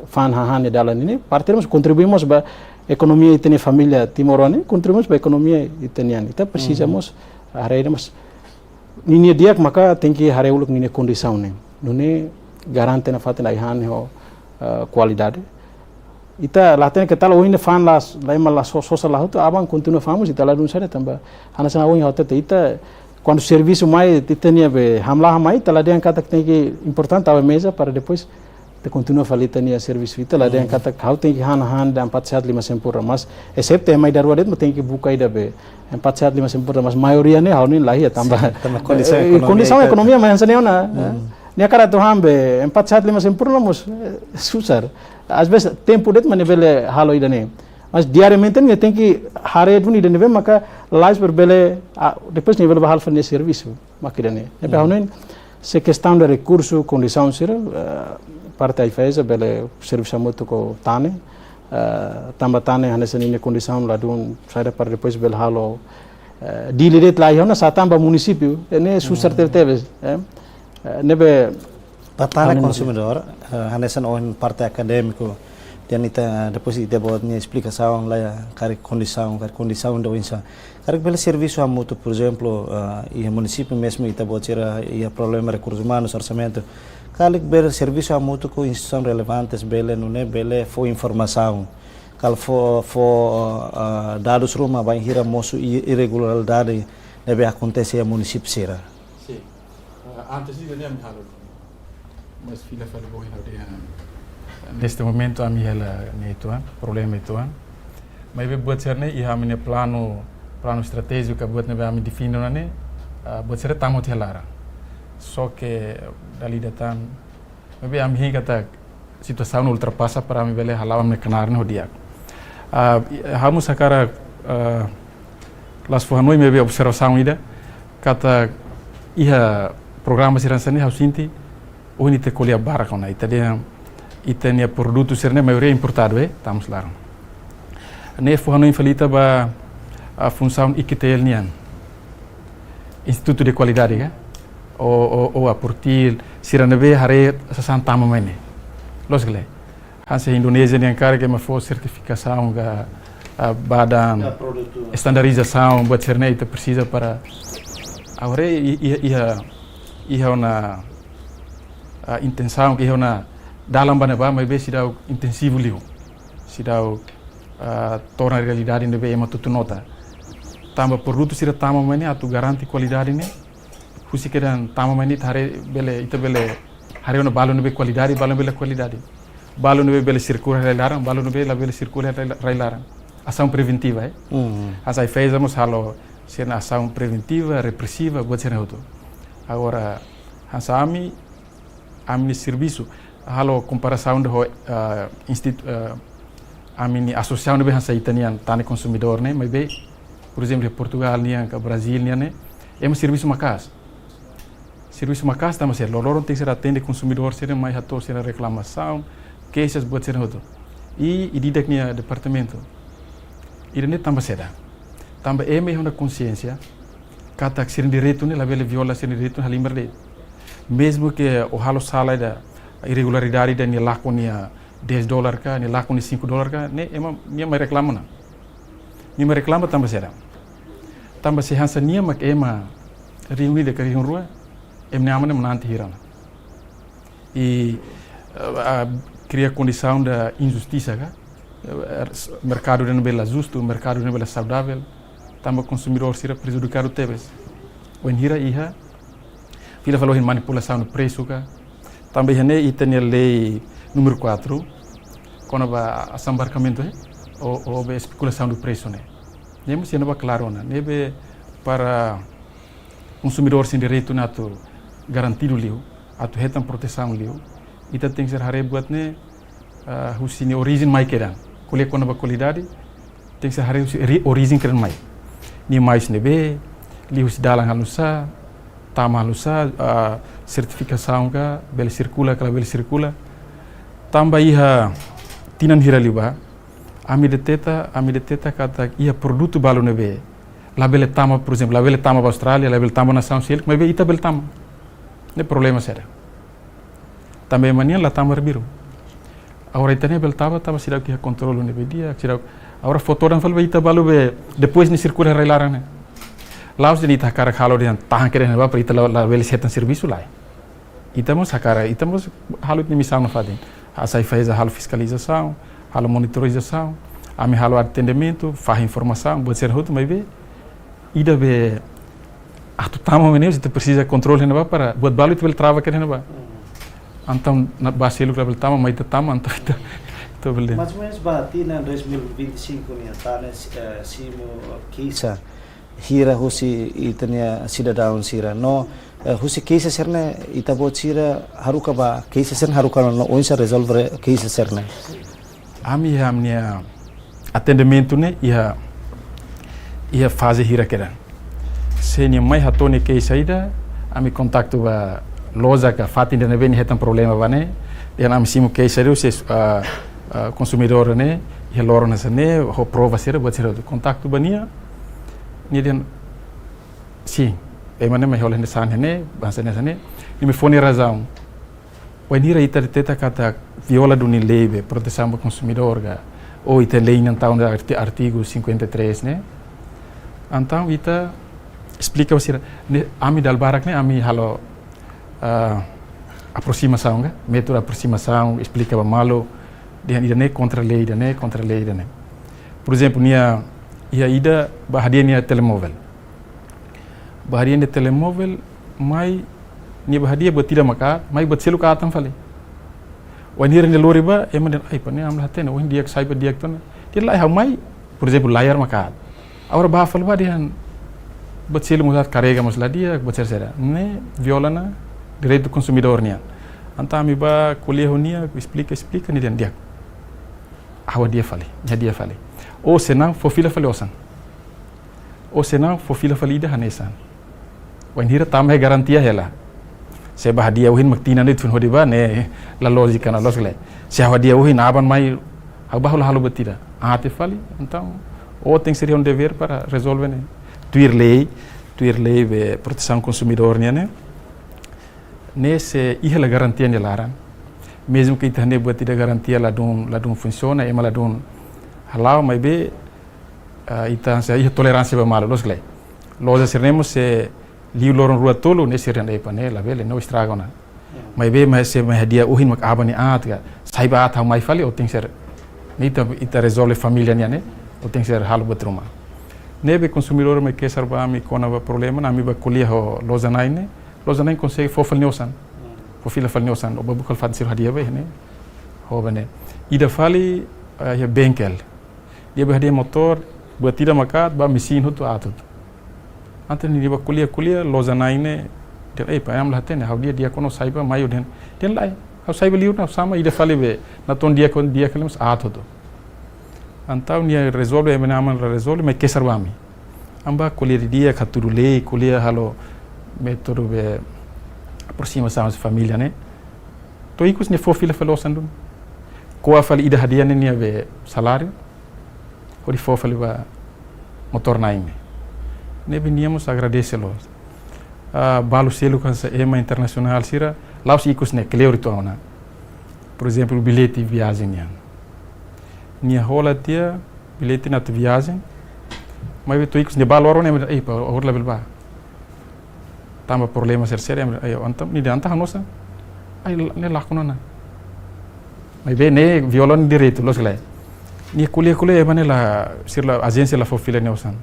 fan hahan dalan ini partiremos contribuímos ba economia itania família timorone contribuímos ba economia itanian ita precisamos haremos ninia diak maka tem que hareuluk ninia condição ne nune garante na faten aihan ho qualidade ita laten que tal oine fan las laima la sosa la hoto abang continua famos ita la dun sare tamba anasana oine hote ita quando serviço mai titania be hamla mai ita la den kata tem que importante a mesa para depois te continua falitania serviço ita la den kata kau tem que han dan 4 sempurna mas excepto mai darwadet tem que buka ida be 4 sempurna mas maioria ne haunin lahi tambah condição economia mas hansane ne cara to hambe 4 sempurna mus susar às vezes tempo det manebele halo ida ne mas diariamente ne tem que hare dun ida ne maka lais berbele depois ne bele hal fane serviço makida ne be haunin se questão de recurso condição sira parte aí fez bele serviço muito com tane tambah tane hanesani ne condição lá dun saída para depois bele halo diliret lá hona satamba município ne susar terteves nebe Patane consumidor hanesan on parte acadêmico dan ita depois ita buat ni explicação lá cari condição do insa cari bele serviço a muito por exemplo e município mesmo ita buat tira e problema recursos humanos orçamento cali bele serviço a muito com instituições relevantes bele não é bele foi informação cal for dados rumah vai hira moço irregularidade deve acontecer a município será sim antes de nem halo mas filha falou dia neste momento a minha netuan problema netuan mas buat cerne ia amine plano estratégico buat nebe ami defino nane buat cerne tamu telara só que dali datan nebe ami hingata situação ultrapassa para ami bele halawan me kenar no dia hamu sakara las fuhanoi mebe observação ida kata ia programa siransani hausinti oni te kolia baraka na itania produto serne maioria importado estamos lá ne fuhano infalita ba a função ikitel nian instituto de qualidade ou a portil siranebe hare sasan tamamene losgle hanse Indonesia nian cara que me for certificação ga badan standardização buat serne ita precisa para agora ia una intenção que é uma dalam bana ba mai be sidau intensivo liu sidau torna realidade ne be ema tutunota tamba produto sira tama mani atu garanti qualidade ne husi kedan tama mani thare bele ita bele hare ona balo ne be qualidade balo bele qualidade balo ne be bele circula railaran balo ne be la bele circula railaran ação preventiva asai fezamos halo sena ação preventiva repressiva buat sena itu agora hasami amni serviço halo comparação do amni associação de hansa italian tane consumidor né mas be por exemplo Portugal nia ka Brasil nia né é serviço macas tamo ser loloron tem que ser atende consumidor ser mais ator ser reclamação queixas buat ser itu e didak nia departamento irene tamba seda tamba me hona consciência kata ser direito né la vele viola ser direito halimber de mesmo que o halo sala da irregularidade da ni lakonia $10 ka ni lakoni $5 ka ne ema nia mai reclama na ni mai reclama tamba seda tamba se hansa nia mak ema reuni de kari rua ne amane menanti hirana e cria condição da injustiça ka mercado não bela justo mercado não bela saudável tamba consumidor sira prejudicado tebes o hira iha fila falou em manipulação do preço ka também hene itene lei número 4 quando va desembarcamento ou be especulação do preço né nemo se não va claro na nebe para consumidor sem direito nato garantido liu atu hetan proteção liu ita tem que ser hare buat ne husini origin mai kedan kule quando va qualidade tem que ser hare origin kedan mai ni mais nebe li hus dalang halusa tama halusa certificação ka bel circula kala bel circula tamba iha tinan hira liba ami de teta kata iha produto balo nebe label tama por exemplo label tama Austrália label tama nação silk mas be ita bel tama ne problema será também mania la tama biru agora itane bel tama sira que controlo nebe dia sira agora fotoran fal be ita balo be depois ni circula relara ne laos de ita cara halo de tahan kere neba para ita label setan serviço lá itamos hakara itamos halo ni missão na fadin asai faz a halo fiscalização halo monitorização ami halo atendimento faz informação pode ser outro mas be ida be atu tamo meneu se precisa controle neba para buat balo itu bel trava kere neba então na base lu bel tama mas tama então itu bel mais ou menos batina 2025 ni tane simo kisa hira husi itania cidadão sira no husi case serne itabo sira haruka ba case serne haruka no onsa resolve case serne ami hamnia atendimento ne ia fase hira kera seni mai hatone case aida ami contacto ba loja ka fatin de veni hetan problema bane de am simo case ru se consumidor ne ia lorona sene ho prova sira buat sira contacto bania ni den sim emane mai holen san hene bahasa ne ni me fone razão o nira ita teta kata viola do lei proteção do consumidor ga ou ita lei então da artigo 53 né então ita explica você ami dal barak né ami halo aproximação ga método aproximação explica ba malo de ne contra lei né por exemplo nia ia ida bahadia nia telemóvel mai ni bahadia buat tidak maka mai buat selu ka atam fale wanir ni lori ba eman ai pane am laten o dia sai ba dia ton dia lai mai por exemplo layar maka agora ba fal ba dia buat selu musat carrega mas dia buat será ne violana direito do consumidor nia antami ba kuliah nia explica ni dia awa dia fale o senang fofila fale osan o senang fofila fale ida hanesan wanira tamai garantia hela se bahadia uhin maktina ne tun hodiba ne la lógica na losgle se hadia uhin aban mai abahul halu betida ate fali então o tem seria um dever para resolver né tuir lei be proteção consumidor né nesse ihla garantia ne laran mesmo que itane betida garantia la dum funciona e mala dum halau mai be ita se ia tolerância ba malo losgle loja seremos se liu loron rua tolo nesse rende panela vele não estragam na Mai be mai se mai dia uhin mak abani at ga saiba at mai fali o ting ser nita ita resolve família ne o ting ser hal betruma. Nebe consumidor mai kesar ba mi kona ba problema na mi ba kuliah ho lozanaine consegue fofal nyosan. Fofila fal nyosan o babukal fan sir hadia ba ne. Ho bane. Ida fali ya bengkel. Dia ba hadia motor buat tidak makat ba mesin hu tu atut. Ante ni dia ba kuliah lozanaine dia pa am laten how dia kono saiba mayo den lai how saiba liu na sama ida fali be na ton dia kelems atut. Antau nia resolve mena aman resolve me kesar bami amba kuliah dia khaturule kuliah halo metodo be aproximação família ne to ikus ne fofila falosan dum ko afali ida hadiah ne nia be salário hori fofali ba motor naime ne veníamos agradecê-los balu selo com essa EMA internacional sira laos ikus ne clear tona por exemplo o bilhete de viagem nia rola dia bilhete na viagem mas tu ikus ne baloro ne ei pa or level ba tamba problema sério ai antam ni de anta nossa ai ne la konona mas be ne violon direito los lai ni kuliah mana la sir la agência la fofila ne osan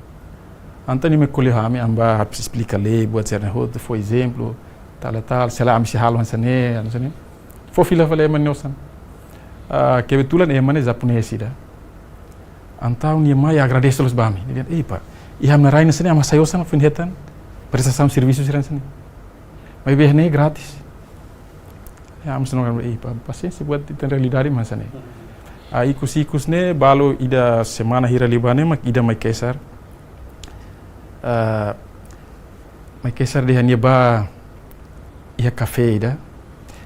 anta ni me kuliah ami amba explica lei buat ser ho foi exemplo tal sela ami se halo hansane hansane fofila fale man ne osan kebetulan emane japonês ida antau ni mai agradeço los bami dia ei pa ia me raina sene ama sayosan finhetan prestação serviço siran sene mai be ne gratis ya am senong ei pa paciência buat ten realidade mas sene ikus ne balo ida semana hira libane mak ida mai kesar dia nia ba ia café ida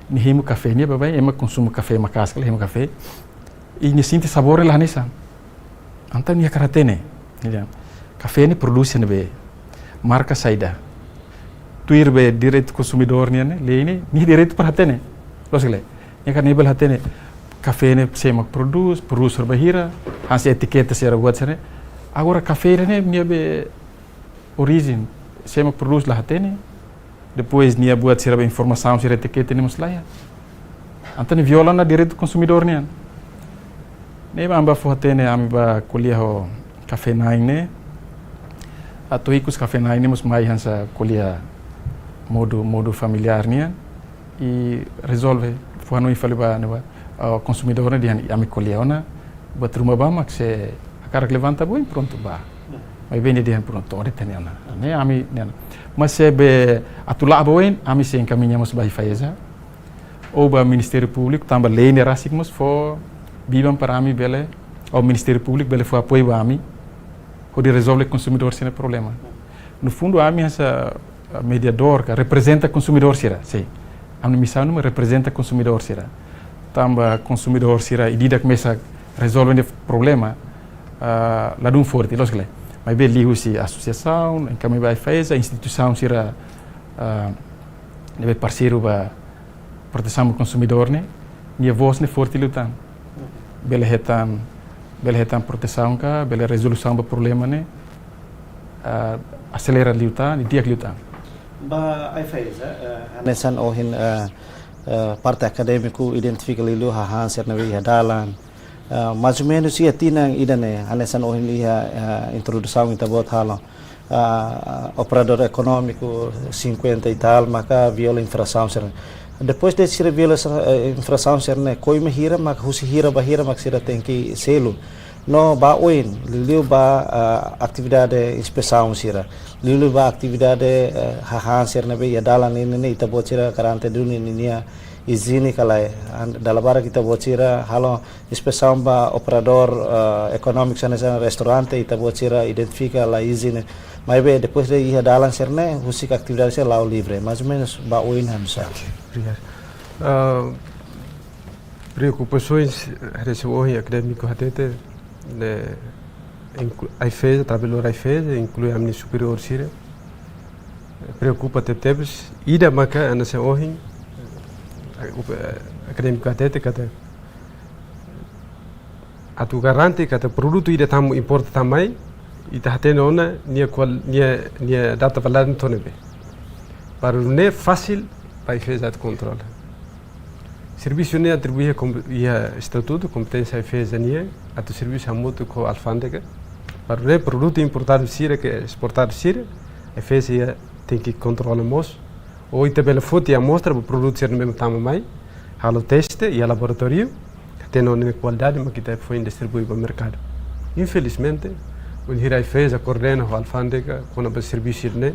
ni hemu café nia ba ema consumo café makas kala hemu café e ni sinti sabor la nesa anta nia karatene nia café ni produce ne be marca saida tuir be direito consumidor nia ne leine ni direito para hatene losle nia kan nebel hatene café ne semak producer bahira hansi etiqueta sera buat sene agora café ne nia be origem semak produz la hatene depois nia buat sera be informação sera etiqueta ne muslaya antani viola na direito consumidor nia ne amba fo hatene ami ba kuliah ho café naine atau ikus café naine mus mai hansa kuliah modo familiar nia e resolve fo hanoi fali ba ne ba consumidor dia ami kuliah buat rumah ba mak se akarak levanta boi pronto ba mai bene dia pronto ore teniana ne ami ne mas se be atula boin ami se encaminhamos ba Ifesa ou ba Ministério Público tamba lei ne rasikmos fo bibam para ami bele ao Ministério Público bele fo apoio ba ami o de resolve consumidor sem problema no fundo ami essa mediador que representa consumidor sira sei ami missão não representa consumidor sira tamba consumidor sira ididak mesa resolve o problema ladum forte losgle mas be liu si associação em kami vai faz a instituição sira nebe parceiro ba proteção do consumidor ne nia voz ne forte lutan bele hetan proteção ka bele resolução do problema ne acelera lutan e dia lutan ba ai faz nesan ohin parte acadêmico identifica lilu ha ser na wi dalan mais ou menos ia tinang idane anesan ohin ia introdução ita bot halo operador econômico 50 e tal maka viola infração ser depois de ser viola infração ser ne koi me hira mak husi hira bahira mak sira tem que selo no ba oin lilu ba atividade inspeção sira lilu ba atividade ha ser na be ia dalan ini ita bot sira karante dunia nia izini kalai dalam bara kita buat cira halo inspeção ba operador econômico sana restaurante ita buat cira identifica la izini mas be depois de ia dalan serne husik atividade ser lau livre mais ou menos ba oin hamsa preocupações recebem acadêmico hatete ne Ifesa tabelor Ifesa inclui amni superior sira preocupa tetebs ida maka anase ohin acadêmico hatete kata atu garante kata produto ida tamu importa tamai ita hatene ona nia data valadan tonebe para ne fácil para Ifesa de controle Serviço ne atribui ia estatuto competência e fez ania a tu serviço a muito com alfândega para o produto importado sira que exportado sira e fez ia tem que controlar mos ou ita bela foto e mostra o produto ser no mesmo tamanho mais halo teste e laboratório tem uma qualidade mas que foi distribuído para o mercado. Infelizmente o hirai fez a coordena o alfândega com o serviço ne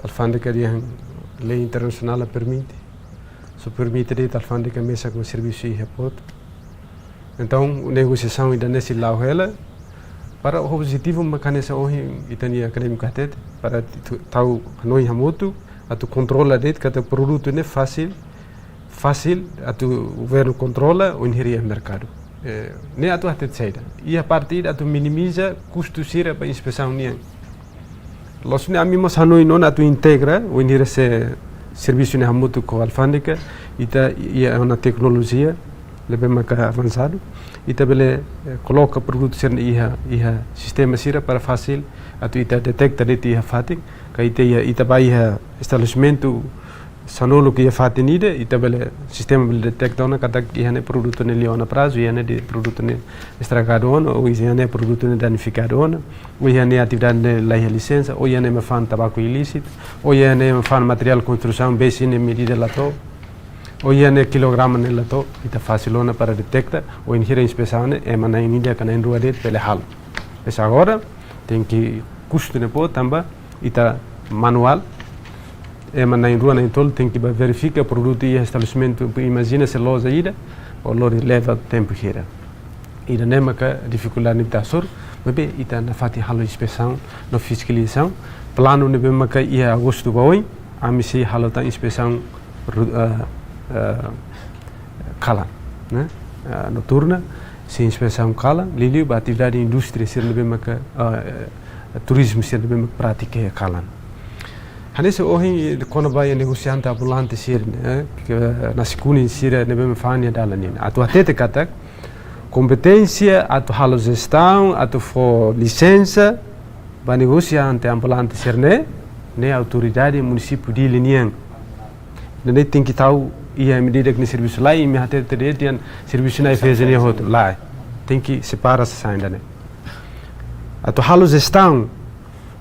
alfândega de lei internacional permite só permite a alfândega mesa com o serviço e reporto. Então, a negociação ainda nesse lado ela para o objetivo mecanismo hoje itania acadêmico até para tal noi hamutu a tu controla det que o produto não é fácil a tu governo controla o ingerir mercado. Nem a tu até saída e a partir a tu minimiza custo sira para inspeção nem. Los ne amimos hanoi non a tu integra o ingerir se serviço ne hamutu com alfândega e é uma tecnologia lebih mais avançado e também coloca produto ser iha sistema sira para fácil atu ita detecta de iha fating ka ita vai estabelecimento sanolo que ia fatinida e também sistema bele detecta ona kata iha ne produto ne liona prazo iha ne de produto ne estragado ona ou iha ne produto ne danificado ona ou iha ne atividade ne la licença ou iha ne me fan tabaco ilícito ou iha ne me fan material construção base ne medida lato ou ia ne kilograma ne lato ita facilona para detecta ou inhira inspeção é mana inida kana em rua det pele hal. Essa agora tem que custo ne po tamba ita manual é mana em rua ne tol tem que verificar produto e estabelecimento imagina se loja ida ou lori leva tempo hira. Ida ne maka dificuldade ne tasor bebe ita na fati halo inspeção no fiscalização plano ne be maka ia agosto boi amisi halo ta inspeção kala, né? Noturna, sem inspeção kala, lili a atividade indústria ser lebih maka turismo ser lebih maka prática kala. Hanesse hoje quando vai negociante ambulante ser, né? Que nas cuni ser lebih mafania dalan. Atu atete kata competência, atu halo gestão, atu for licença, ba negociante ambulante ser ne autoridade município de linha. Ne tem que tahu ia medida que serviço lá e me até ter serviço na fez nem outro lá tem que separar essa ainda né a tu halos estão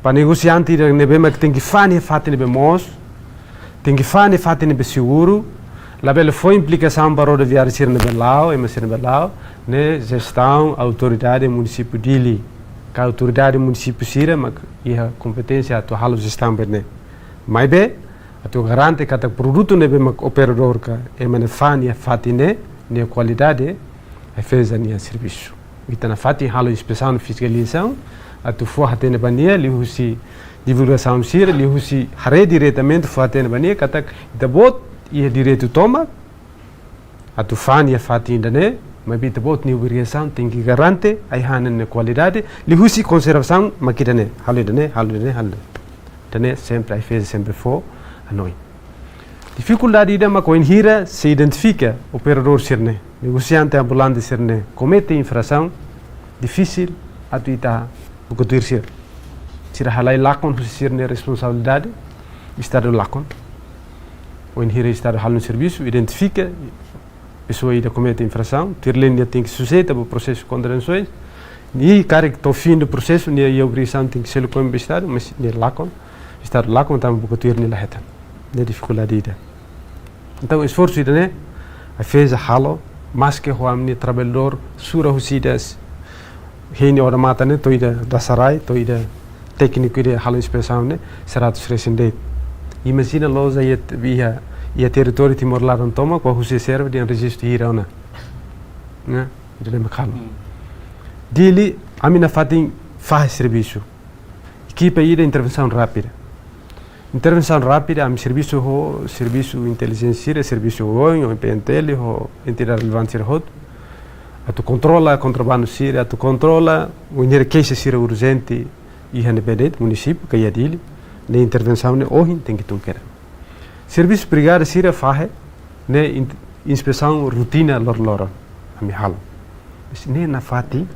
para negociante ne bem que tem que fane fatin be mos tem que fane fatin be seguro lá bela foi implicação para o viário ser ne belau e me ser belau ne gestão autoridade município dili que autoridade município sira mas ia competência a tu halos estão bem mais bem atu garante kata produto ne bem operador ka e mane fania fatine ne qualidade e fez a nia serviço itana fati halo inspeção fiscalização atu fo hatene bania li husi divulgação sira li husi hare diretamente fo hatene bania kata ita bot ia direto toma atu fania fati indane mas bita bot ni obrigação tem que garante ai hanen ne qualidade li husi conservação makidane halo dane sempre ai fez sempre fo Hanoi. Dificuldade ida ma coin hira se identifica operador serne, negociante ambulante serne, comete infração difícil atu ita bukutir sir. Sira halai lakon husi serne responsabilidade estado lakon. Coin hira estado halun serviço identifica pessoa ida comete infração, tirlenia tem que sujeita o processo condenações. Ni carreg to fim do processo ni a obrigação tem que ser com estado, mas ni lakon estado lakon tam bukutir ni lahetan. De dificuldade ida. Então esforço ida né a fez a halo mas que o amni trabalhador sura husidas hini ora mata né toida dasarai toida técnico ida halo inspeção né será dos recendente. Imagina loja ia território Timor Leste toma com husi serve de registro hira ona. Né? Ida né makalo. Dili amina fatin faz serviço. Equipe ida intervenção rápida. Intervenção rápida, am serviço inteligência, serviço OIN, ou PNTL, ou entidade relevante hot. A tu controla contrabando sira, a tu controla o case sira urgente e hanebedet município que é dele, de intervenção ne OIN tem que tu querer. Serviço brigada sira fahe, ne inspeção rotina lor ami halo. Ne na fati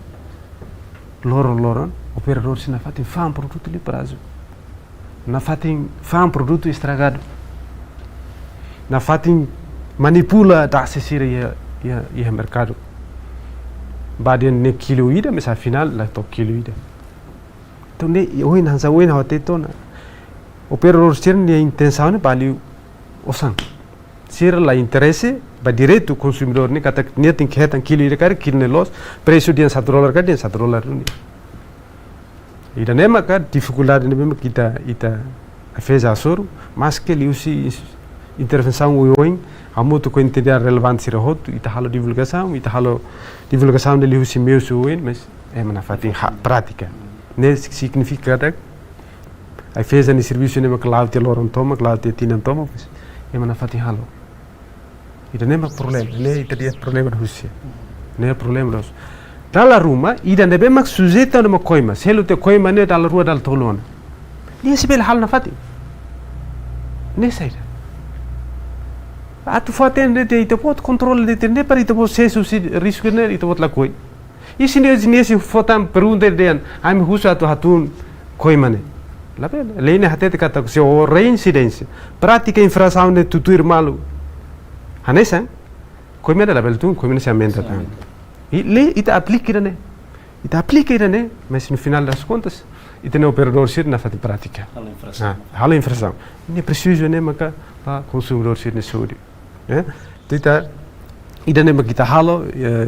lor operador sina fati fam produto de prazo. Na fatin fan produto estragado na fatin manipula da sesira ia mercado baden ne kilo ida mas afinal la to kilo ida então ne oin hansa oin hote to na operador sir ne intenção bali osan sir la interesse ba direto consumidor ne kata ne tin que kilo ida kar kirne los preço de $7 ka de $7 ni ida ne maka dificuldade ne bem kita ita fez asoro mas que li usi intervenção oin amoto ko entender relevante sira hot ita halo divulgação de li usi meu oin mas é mana fatin prática ne significa que ai fez ani serviço ne maclau te loron toma clau te tinan toma mas é mana fatin halo ida ne mak problema ne ita dia problema da Rússia ne problema dos dalla Roma ida ne bemak sujeita no coima selo te coima ne dalla rua dal tolona ne se bel hal na fatin ne saída atu faten de ita pot controle de ne para ita pot sesu si risco ne ita pot la coi e se ne se fotam pergunta de am husa atu hatun coima ne la bel leine hatete kata se o reincidência prática infração de tutur malu hanesa coima de la bel tun coima se amenda tan e le ita aplica ne mas no final das contas ita ne operador sir na fati prática hala infração ne preciso ne maka pa consumidor sir ne saúde ita ne makita halo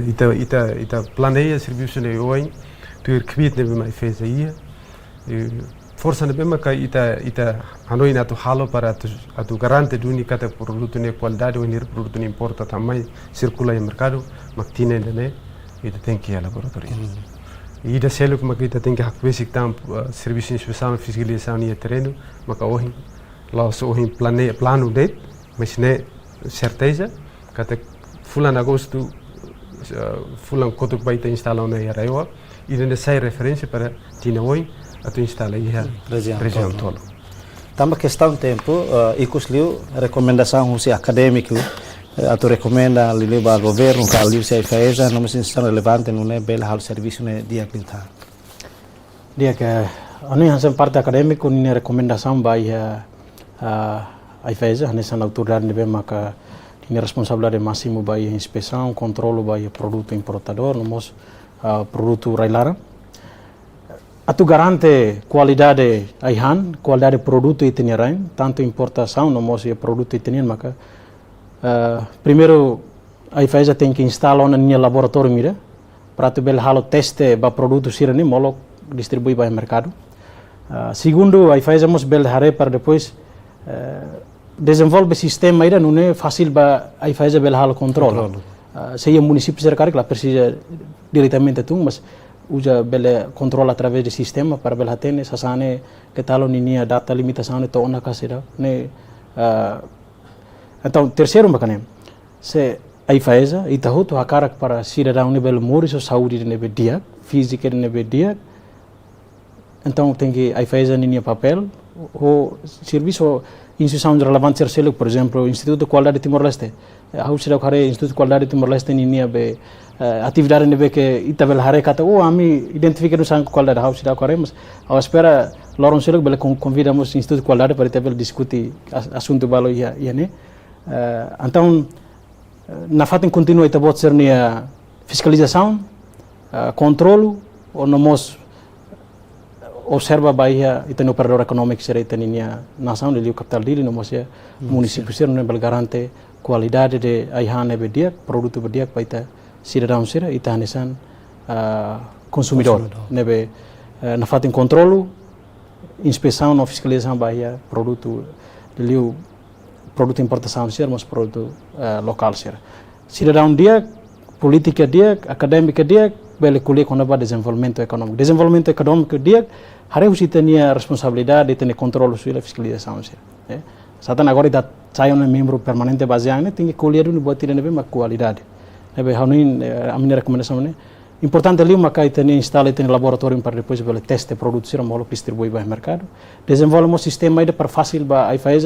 ita planeia serviço ne oin tu kviet ne mai fez aí força ne maka ita hanoi na tu halo para tu garante do única te produto ne qualidade ou ne produto ne importa também circula no mercado maktine ne ita tem que laboratório ida selo que ita tem que basic tam serviço inspeção fiscalização e terreno maka ohin lá so ohin plano det mas ne certeza kata fulan agosto fulan kotuk baita instalar na Araiwa e ainda sai referência para tina oi a tu instala aí a região tolo também questão tempo icusliu recomendação usi acadêmico a tu recomenda ali ba governo ka ali se faz não me são relevante não é bel hal serviço né dia pintar dia que ani hansen parte acadêmico ni recomendação vai ai fez nessa autoridade de maka tinha responsabilidade máximo vai inspeção controle vai produto importador nomos produto railara atu garante qualidade aihan qualidade produto itiniarain tanto importação nomos produto itinian maka primeiro ai fez tem que instalar na linha laboratório mira para tu bel halo teste ba produto sirani molo distribui ba mercado segundo ai fazemos bel hare para depois desenvolve sistema ira não é fácil ba ai fazer bel halo controle se é município cercar que lá precisa diretamente tu mas usa bel controle através do sistema para bel hatene sasane que tal ninia data limitação to ona kasira ne então terceiro bacana se ai faz ita hoto hakara para cidadão nível moris saúde nível dia física nível dia então tem que ai faz ninia papel o serviço instituição relevante terceiro por exemplo o Instituto de Qualidade de Timor-Leste how será o Instituto de Qualidade de Timor-Leste ninia be atividade nebe que itabel hare kata ami identifica no sangue qualidade how será o mas ao espera Loron Selo bele convidamos o Instituto de Qualidade para itabel discutir assunto balo ia né então na fato continua ita bot ser nia fiscalização controlo ou nomos observa bahia ita no operador econômico será ita nia nação de capital dele nomos ya município ser no bel garante qualidade de aihan ebe dia produto dia para ita cidadão será ita nesan consumidor nebe na fato controlo inspeção ou fiscalização bahia produto de produto importação ser mas produto local ser cidadão dia política dia acadêmica dia bele kuliah quando ba desenvolvimento econômico dia harus tenia responsabilidade de controle sobre fiscalização ser satan agora da sai membro permanente baseado tem que colher no botir nebe ma qualidade nebe hanin a minha recomendação né importante ali uma cai tem instala tem laboratório para depois bele teste produto ser molo distribuir para mercado desenvolve um sistema aí para fácil ba aí faz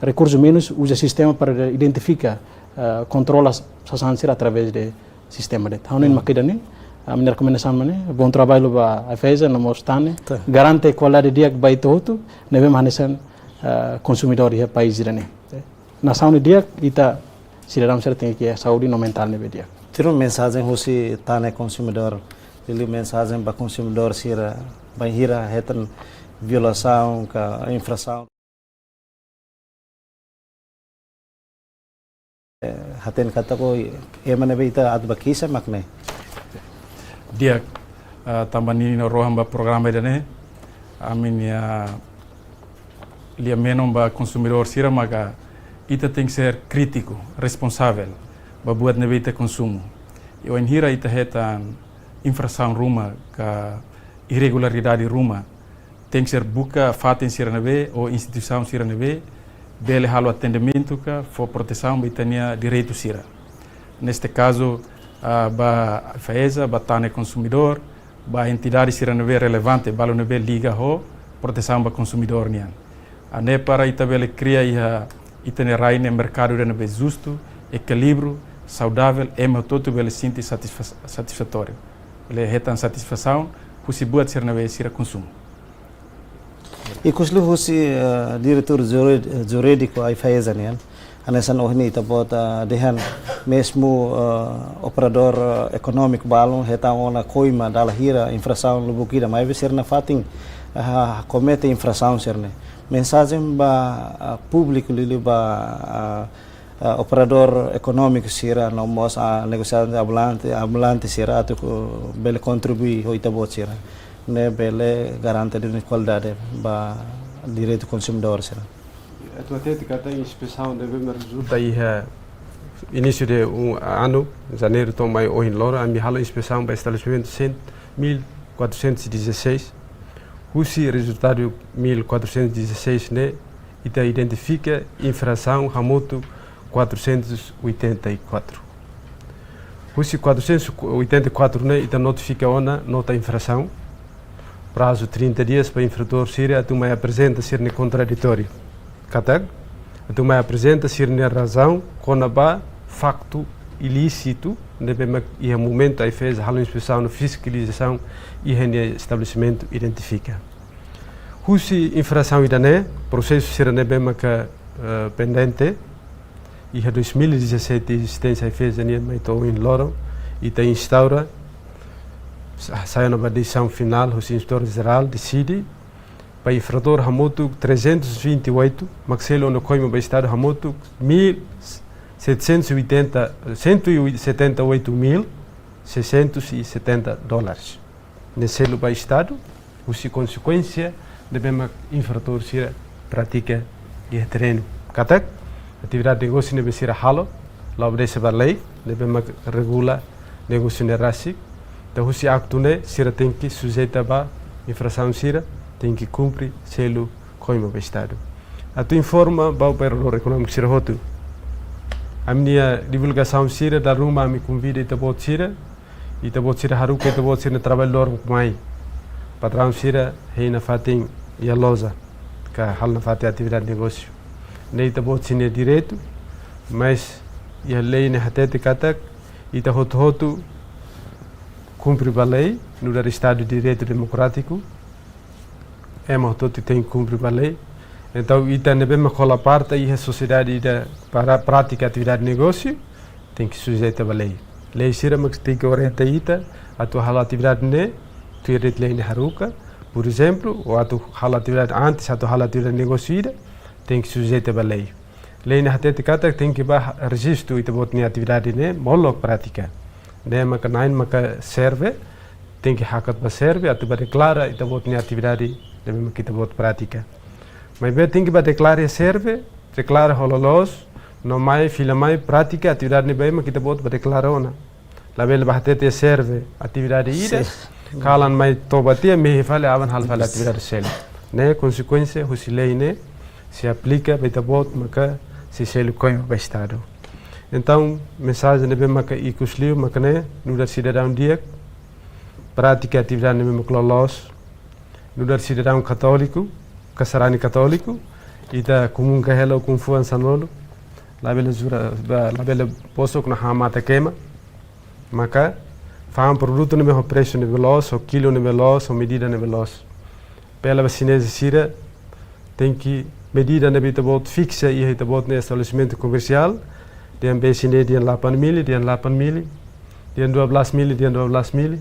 recursos menos usa sistema para identificar controla sasanser através de sistema de hanin makidani a minha recomendação né bom trabalho ba aí faz no mostane garante qualidade dia by todo nebe manesan consumidor ya país irane nação dia ita cidadão sira tem que saúde no mental nebe dia. Tiro mensagem husi tane consumidor, ele mensagem para consumidor sira banhira hetan violação ka infração haten kata ko emane beita at bakisa makne dia tambah ni no roham ba programa dane amin ya lia menon ba consumidor sira maga ita tem que ser crítico, responsável ba buat na beita consumo. Eu en hira ita hetan infração ruma ka irregularidade ruma tem que ser buka faten sira na be ou instituição sira na be bele halo atendimento ka for proteção beitania direito sira. Neste caso ba FAESA, ba tane consumidor, ba entidade sira na be relevante balo na be liga ho proteção ba consumidor nian. Ane para ita bele cria iha itane raine mercado na be justo, equilíbrio, saudável e todo bele sinti satisfatório. Ele retan satisfação, husi buat sira na be sira consumo. Ikuslu husi diretor juridico ai FAESA nian anesan ohni tabot dehan mesmo operador econômico balon heta ona coima dala hira infração lubukida mai serna fating comete infração serne mensagem ba público lili ba operador econômico sira no mos a negociante ambulante sira atu bele contribui ho itabot sira ne bele garante de qualidade ba direito consumidor será. A atlética tem inspeção de ver resulta aí início de ano janeiro tomai o em Lora a minha inspeção para estabelecimento 1416 o resultado 1416 né e identifica infração ramoto 484 o 484 né e notifica ona nota infração prazo 30 dias para infrator Síria, a turma apresenta ser contraditório. Catag, a turma apresenta ser razão, conaba facto ilícito, e a momento aí fez a inspeção, fiscalização e o estabelecimento identifica. Husi infração idane, processo ser nebema que pendente, e em 2017 existência aí fez a em Loro, e tem instaura sai na decisão final, o inspetor geral decide para infrator Hamoto 328, Maxelo no Coima para Estado Hamoto 178.670 dólares. Nesse para o Estado, o consequência devemos infrator ser prática e terreno. Catak, atividade de negócio deve ser halo, lá obedece a lei, devemos regular negócio nerasic. Então, se acto né, sira tem que sujeita a infração sira, tem que cumprir selo coima para Estado. A tu informa para o operador econômico sira hotu. A minha divulgação sira da ruma me convida e tabot sira haruka e tabot sira trabalhador mai. Patrão sira reina fatim e a loja, que hal na fatim atividade de negócio. Nem tabot sira direito, mas e a lei ne hatete katak e hotu cumprir a lei no Estado de Direito Democrático, tem que cumprir a lei. Então, ita nebema cola parte e a sociedade para a prática atividade de negócio tem que sujeitar a lei. Lei sira mas tem que orientar ita a tua atividade ne, tu iret lei ne haruka, por exemplo, ou a tua atividade antes a tua atividade de negócio tem que sujeitar a lei. Lei ne hatete kata tem que ba registro ita botni atividade ne molo prática. Né, maka nain maka serve, tem que hakat para serve, até para declarar e tabot ni atividade, deve kita bot prática. Mas bem tem que para declarar serve, declarar hololos, no mai fila mai prática atividade ni bem kita bot para declarar ona. La bel bahte serve atividade ida, kalan mai tobatia me fale avan hal fale atividade sel. Né, consequência husilei ne se aplica para tabot maka se selo coima para Estado. Então, mensagem de bem que ikusliu makane no cidadão dia prática atividade de bem clolos no cidadão católico, casarani católico e da comum que ela com fuança nolo lá bela posso com a mata queima maka fam produto no mesmo preço no veloz ou quilo no veloz ou medida no veloz pela vacinese sira tem que medida na bita bot fixa e a bot no estabelecimento comercial Dian B sini dian 8 mili, dian 8 mili. Dian 12 mili, dian 12 mili.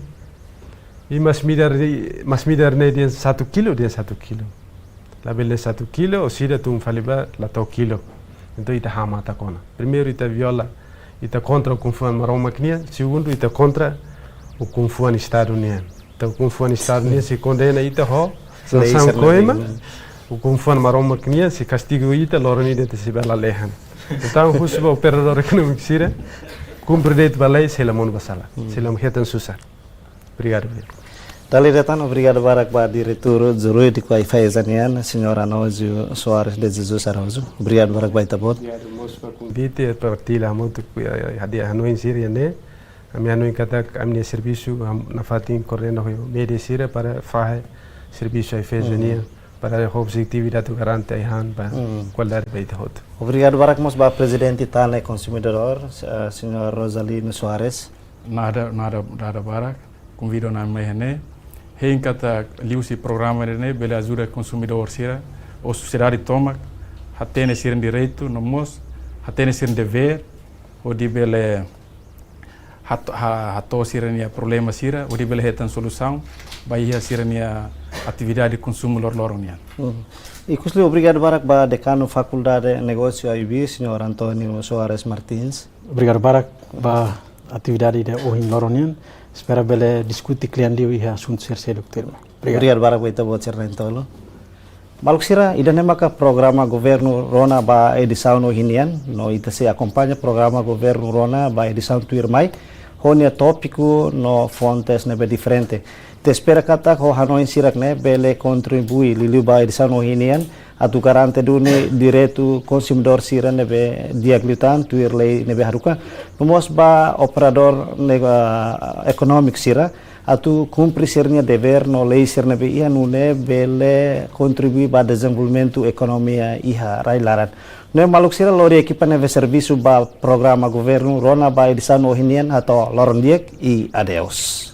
I mas midar ne dian 1 kilo, dian 1 kilo. La bele 1 kilo, o sida tung faliba la 2 kilo. Então ita hama ta kona. Primeiro ita viola, ita contra o confuan maroma knia. Segundo ita contra o confuan Estado Unido. Então o confuan Estado Unido se condena ita ho, sanção coima. O confuan maroma knia se castigo ita, loro ni dete se bela lehan. Então o suba operador econômico sira, cumpre dete balai se la mon basala. Se la hetan susar. Obrigado. Dali retan, obrigado barak ba diretor jurídico aí Faizanian, senhor Anósio Soares de Jesus Araújo. Obrigado barak ba itabot. Obrigado moço por convite e partilhar muito hadia Hanoi Síria, né? A minha Hanoi kata a minha serviço na fatin correndo o media Síria para fazer serviço aí Faizania para a objetividade do garante aí han para qualidade bem de roto. Obrigado barak mos ba presidente Tane Consumidor, senhor Rosalino Soares. Nada barak. Convido na mehene. Hein kata liusi programa ne bela ajuda consumidor sira ou sociedade toma hatene siren direito no mos hatene siren dever ou di bele hato siren problema sira ou di bele hetan solução baia siren atividade de consumo lornia. E cusli obrigado barak ba decano faculdade negócio AIB, senhor Antônio Soares Martins. Obrigado barak ba atividade de Ohin Loronian. Espera bele diskuti klian liu iha assunto ser dokter. Obrigado barak ba ita bot cerna intolo. Maluk sira ida maka programa governo Rona ba edição Ohinian, no ita se acompanha programa governo Rona ba edição Tuirmai, honia tópico no fontes nebe diferente. Te espera kata ho Hanoi sirak ne bele contribui liliu ba edição Ohinian atu garante dune direito consumidor sira nebe diaglutan tuir lei nebe haruka nomos ba operador econômico sira atu cumpre sirnya dever no lei sir nebe ia nune bele contribui ba desenvolvimento economia iha railaran ne maluk sira lori equipa nebe serviço ba programa governo Rona ba edição Ohinian atau loron diek e adeus.